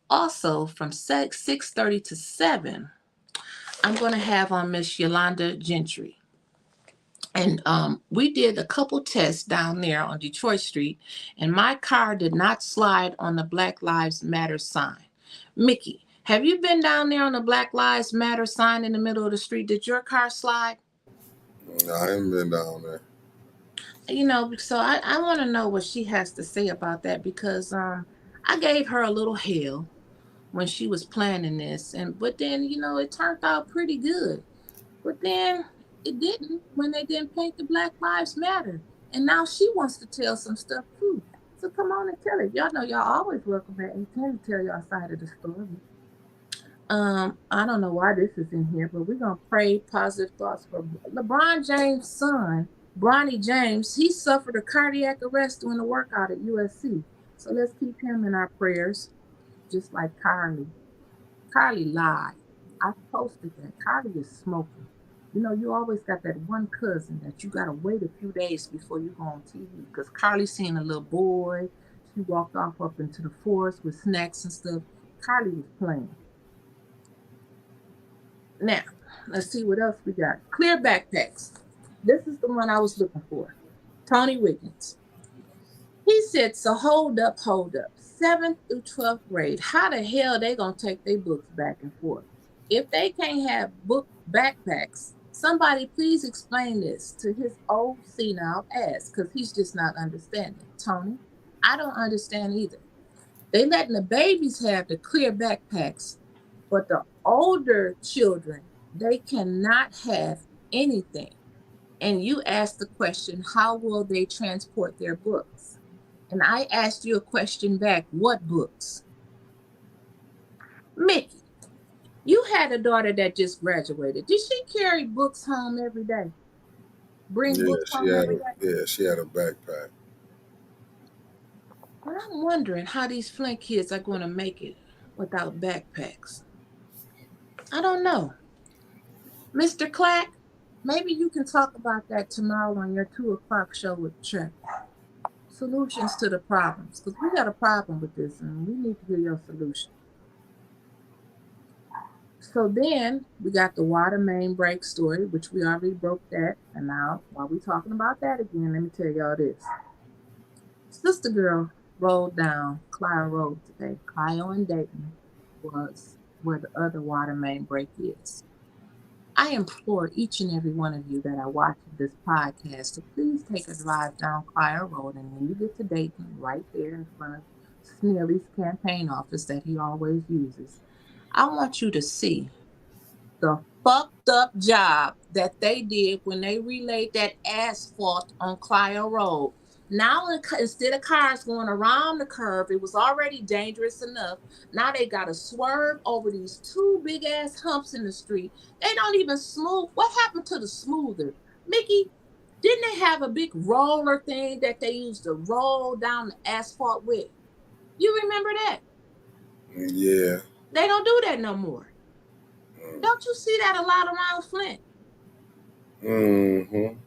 Also, from 6:30 to 7, I'm going to have on Miss Yolanda Gentry. And we did a couple tests down there on Detroit Street, and my car did not slide on the Black Lives Matter sign. Mickey, have you been down there on the Black Lives Matter sign in the middle of the street? Did your car slide? I haven't been down there. So I want to know what she has to say about that, because I gave her a little hell when she was planning this, but then it turned out pretty good. But then it didn't when they didn't paint the Black Lives Matter. And now she wants to tell some stuff too. So come on and tell it. Y'all know y'all always welcome at 8:10 to tell y'all side of the story. I don't know why this is in here, but we're gonna pray positive thoughts for LeBron James' son, Bronny James. He suffered a cardiac arrest doing a workout at USC. So let's keep him in our prayers, just like Carly. Carly lied. I posted that. Carly is smoking. You always got that one cousin that you got to wait a few days before you go on TV. Because Carly seen a little boy. She walked off up into the forest with snacks and stuff. Carly was playing. Now, let's see what else we got. Clear backpacks. This is the one I was looking for. Tony Wiggins. He said, so hold up. 7th through 12th grade. How the hell they going to take their books back and forth? If they can't have book backpacks, somebody please explain this to his old senile ass, because he's just not understanding. Tony, I don't understand either. They letting the babies have the clear backpacks, but the older children, they cannot have anything. And you asked the question, how will they transport their books? And I asked you a question back, what books? Mickey, you had a daughter that just graduated. Did she carry books home every day? Bring Yeah, books home every day. she had a backpack. And I'm wondering how these Flint kids are going to make it without backpacks. I don't know. Mr. Clack, maybe you can talk about that tomorrow on your 2 o'clock show with Trent. Solutions to the problems. Because we got a problem with this and we need to hear your solution. So then we got the water main break story, which we already broke that. And now, while we're talking about that again, let me tell y'all this. Sister Girl rolled down Clio Road today. Clio and Dayton was where the other water main break is. I implore each and every one of you that are watching this podcast to please take a drive down Clio Road, and when you get to Dayton, right there in front of Snelly's campaign office that he always uses, I want you to see the fucked up job that they did when they relayed that asphalt on Clio Road. Now, instead of cars going around the curve, it was already dangerous enough. Now they got to swerve over these 2 big ass humps in the street. They don't even smooth. What happened to the smoother? Mickey, didn't they have a big roller thing that they used to roll down the asphalt with? You remember that? Yeah. They don't do that no more. Mm. Don't you see that a lot around Flint? Mm-hmm.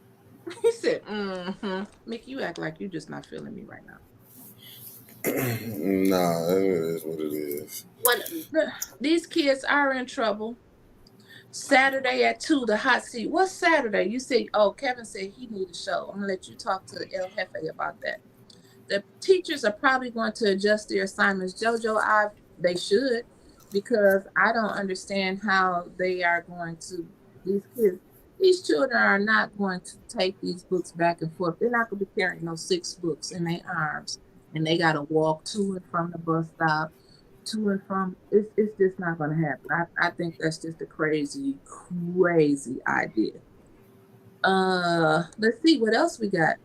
He said, mm-hmm. Mickey, you act like you just not feeling me right now. Nah, it is what it is. What these kids are in trouble. Saturday at 2, the hot seat. What's Saturday? You said, oh, Kevin said he need a show. I'm gonna let you talk to El Jefe about that. The teachers are probably going to adjust their assignments. JoJo, they should, because I don't understand how they are going to, these kids, these children are not going to take these books back and forth. They're not going to be carrying no 6 books in their arms, and they got to walk to and from the bus stop, to and from. It's just not going to happen. I think that's just a crazy, crazy idea. Let's see what else we got.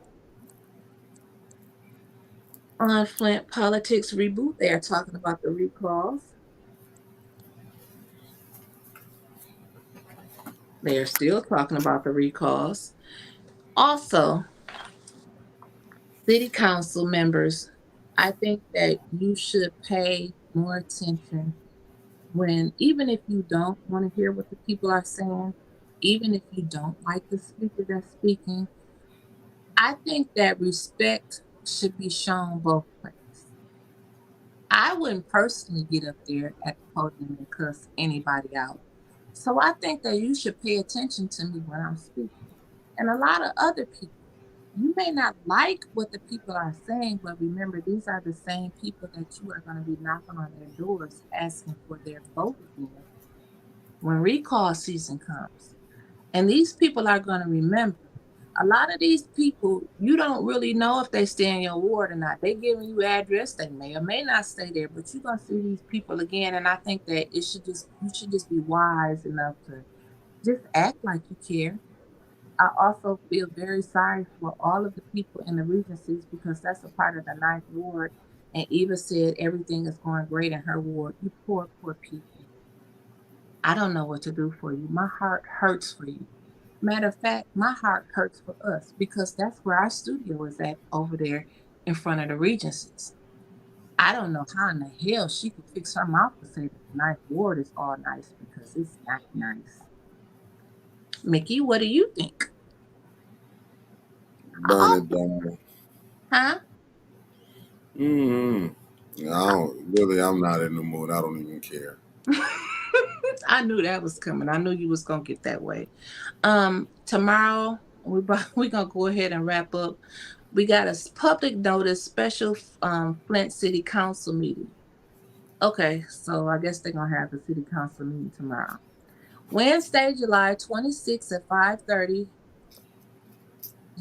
On Flint Politics Reboot, they are talking about the recalls. They are still talking about the recalls. Also, city council members, I think that you should pay more attention when, even if you don't want to hear what the people are saying, even if you don't like the speaker that's speaking, I think that respect should be shown both ways. I wouldn't personally get up there at the podium and cuss anybody out. So I think that you should pay attention to me when I'm speaking. And a lot of other people, you may not like what the people are saying, but remember, these are the same people that you are going to be knocking on their doors asking for their vote again when recall season comes. And these people are going to remember. A lot of these people, you don't really know if they stay in your ward or not. They giving you address, they may or may not stay there, but you're gonna see these people again. And I think that you should just be wise enough to just act like you care. I also feel very sorry for all of the people in the Regencies because that's a part of the 9th ward. And Eva said everything is going great in her ward. You poor, poor people. I don't know what to do for you. My heart hurts for you. Matter of fact, my heart hurts for us because that's where our studio is at over there in front of the Regencies. I don't know how in the hell she could fix her mouth to say that the 9th ward is all nice because it's not nice. Mickey, what do you think? Burn it down. Huh? Mm-hmm. I'm not in the mood. I don't even care. I knew that was coming. I knew you was gonna get that way. Tomorrow we gonna go ahead and wrap up. We got a public notice special Flint City Council meeting. Okay, so I guess they're gonna have the city council meeting tomorrow. Wednesday, July 26th at 5:30.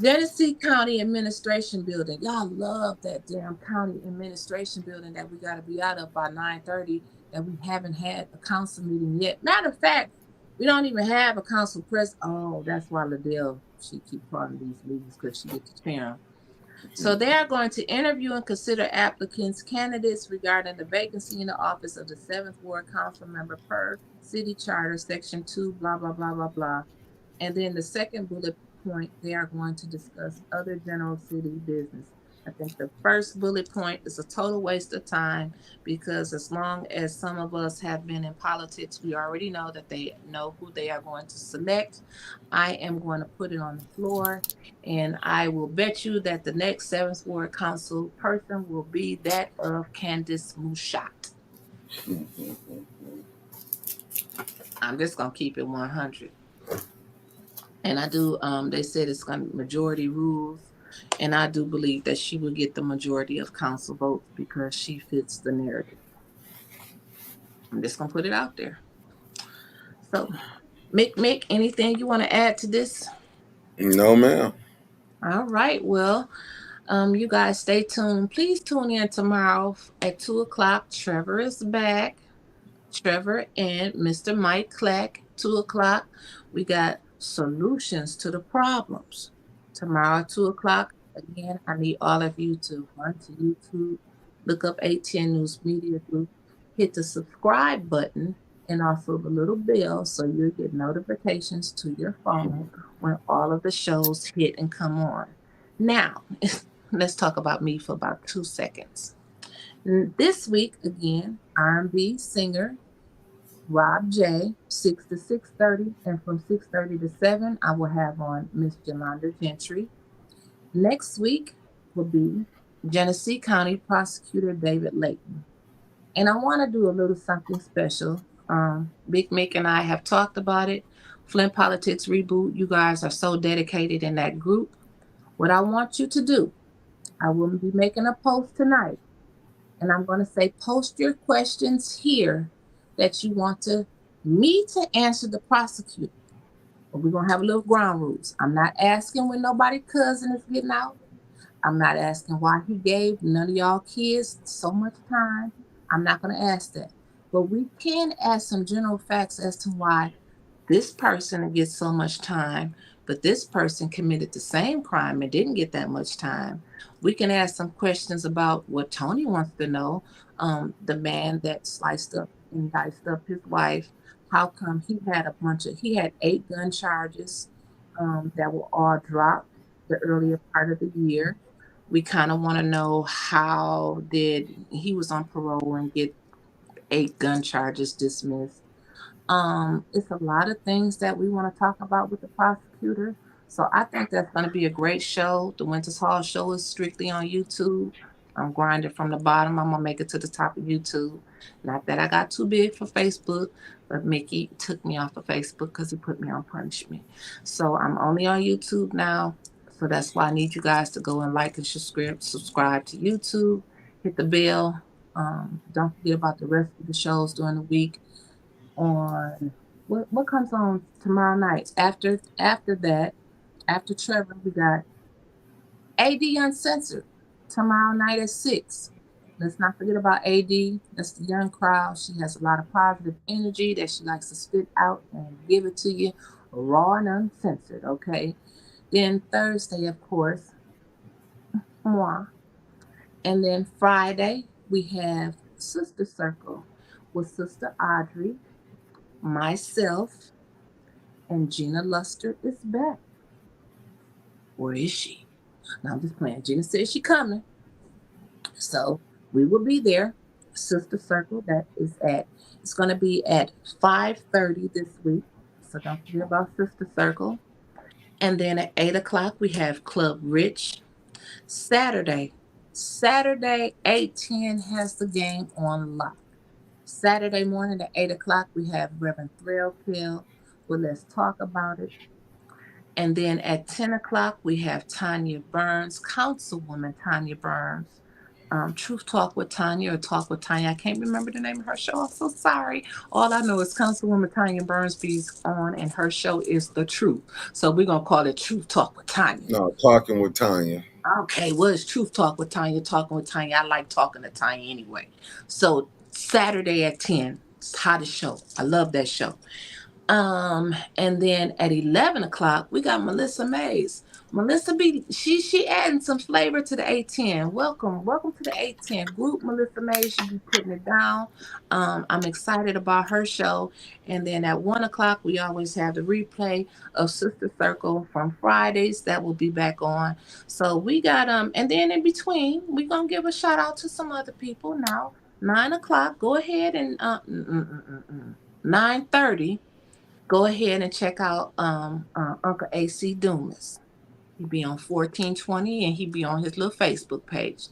Genesee County Administration Building. Y'all love that damn county administration building that we gotta be out of by 9:30, that we haven't had a council meeting yet. Matter of fact, we don't even have a council president. Oh, that's why Liddell, she keep calling these meetings because she gets to chair them. So they are going to interview and consider applicants, candidates regarding the vacancy in the office of the 7th Ward Council member per City Charter, Section 2, blah, blah, blah, blah, blah. And then the second bullet point, they are going to discuss other general city business. I think the first bullet point is a total waste of time because as long as some of us have been in politics, we already know that they know who they are going to select. I am going to put it on the floor, and I will bet you that the next 7th Ward Council person will be that of Candace Mushat. I'm just going to keep it 100. And I do, they said it's going to majority rules. And I do believe that she will get the majority of council votes because she fits the narrative. I'm just going to put it out there. So, Mick, anything you want to add to this? No, ma'am. All right. Well, you guys stay tuned. Please tune in tomorrow at 2 o'clock. Trevor is back. Trevor and Mr. Mike Clack, 2 o'clock. We got solutions to the problems. Tomorrow, 2 o'clock. Again, I need all of you to run to YouTube, look up 810 News Media Group, hit the subscribe button, and also the little bell so you'll get notifications to your phone when all of the shows hit and come on. Now, let's talk about me for about 2 seconds. This week, again, R&B singer Rob J, 6 to 6:30, and from 6:30 to 7, I will have on Miss Yolanda Gentry. Next week will be Genesee County Prosecutor David Layton. And I want to do a little something special. Big Mick and I have talked about it. Flint Politics Reboot, you guys are so dedicated in that group. What I want you to do, I will be making a post tonight. And I'm going to say, post your questions here that you want me to answer the prosecutor. But we're going to have a little ground rules. I'm not asking when nobody cousin is getting out. I'm not asking why he gave none of y'all kids so much time. I'm not going to ask that. But we can ask some general facts as to why this person gets so much time, but this person committed the same crime and didn't get that much time. We can ask some questions about what Tony wants to know. The man that sliced up and diced up his wife, how come he had 8 gun charges that were all dropped the earlier part of the year. We kind of want to know how did he was on parole and get 8 gun charges dismissed. It's a lot of things that we want to talk about with the prosecutor. So I think that's going to be a great show. The Winters Hall show is strictly on YouTube. I'm grinding from the bottom. I'm going to make it to the top of YouTube. Not that I got too big for Facebook, but Mickey took me off of Facebook because he put me on punishment. So I'm only on YouTube now. So that's why I need you guys to go and like and subscribe to YouTube. Hit the bell. Don't forget about the rest of the shows during the week. On what comes on tomorrow night? After that, after Trevor, we got AD Uncensored tomorrow night at 6. Let's not forget about AD. That's the young crowd. She has a lot of positive energy that she likes to spit out and give it to you raw and uncensored, okay? Then Thursday, of course, moi. And then Friday, we have Sister Circle with Sister Audrey, myself, and Gina Luster is back. Where is she? Now I'm just playing. Gina says she's coming. So we will be there. Sister Circle, it's going to be at 5:30 this week. So don't forget about Sister Circle. And then at 8 o'clock, we have Club Rich. Saturday, 8:10 has the game on lock. Saturday morning at 8 o'clock, we have Reverend Thrillkill. Well, let's talk about it. And then at 10 o'clock, we have Tanya Burns, Councilwoman Tanya Burns. Truth Talk with Tanya or Talk with Tanya. I can't remember the name of her show. I'm so sorry. All I know is Councilwoman Tanya Burns bees on, and her show is The Truth. So we're going to call it Truth Talk with Tanya. No, Talking with Tanya. Okay, well, it's Truth Talk with Tanya, Talking with Tanya. I like talking to Tanya anyway. So Saturday at 10, it's the hottest show. I love that show. And then at 11 o'clock, we got Melissa Mays. Melissa B, she adding some flavor to the A10. Welcome to the A10 group. Melissa May, she be putting it down. I'm excited about her show. And then at 1 o'clock, we always have the replay of Sister Circle from Fridays that will be back on. So we got and then in between, we're gonna give a shout out to some other people now. 9 o'clock, go ahead and 9:30. Go ahead and check out Uncle AC Dumas. He be on 1420 and he be on his little Facebook page.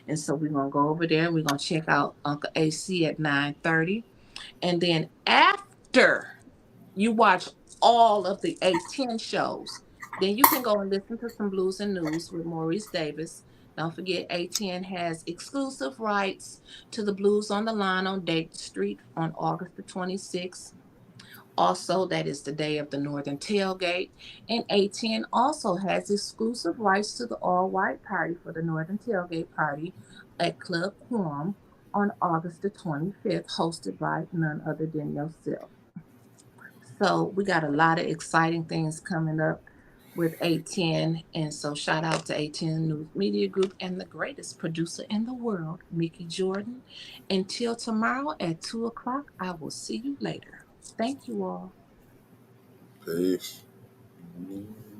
And so we're gonna go over there. We're gonna check out Uncle AC at 9:30. And then after you watch all of the A10 shows, then you can go and listen to some blues and news with Maurice Davis. Don't forget, A10 has exclusive rights to the Blues on the Line on Date Street on August the 26th. Also, that is the day of the Northern Tailgate. And A10 also has exclusive rights to the all white party for the Northern Tailgate Party at Club Quorum on August the 25th, hosted by none other than yourself. So, we got a lot of exciting things coming up with A10. And so, shout out to A10 News Media Group and the greatest producer in the world, Mickey Jordan. Until tomorrow at 2 o'clock, I will see you later. Thank you all. Peace.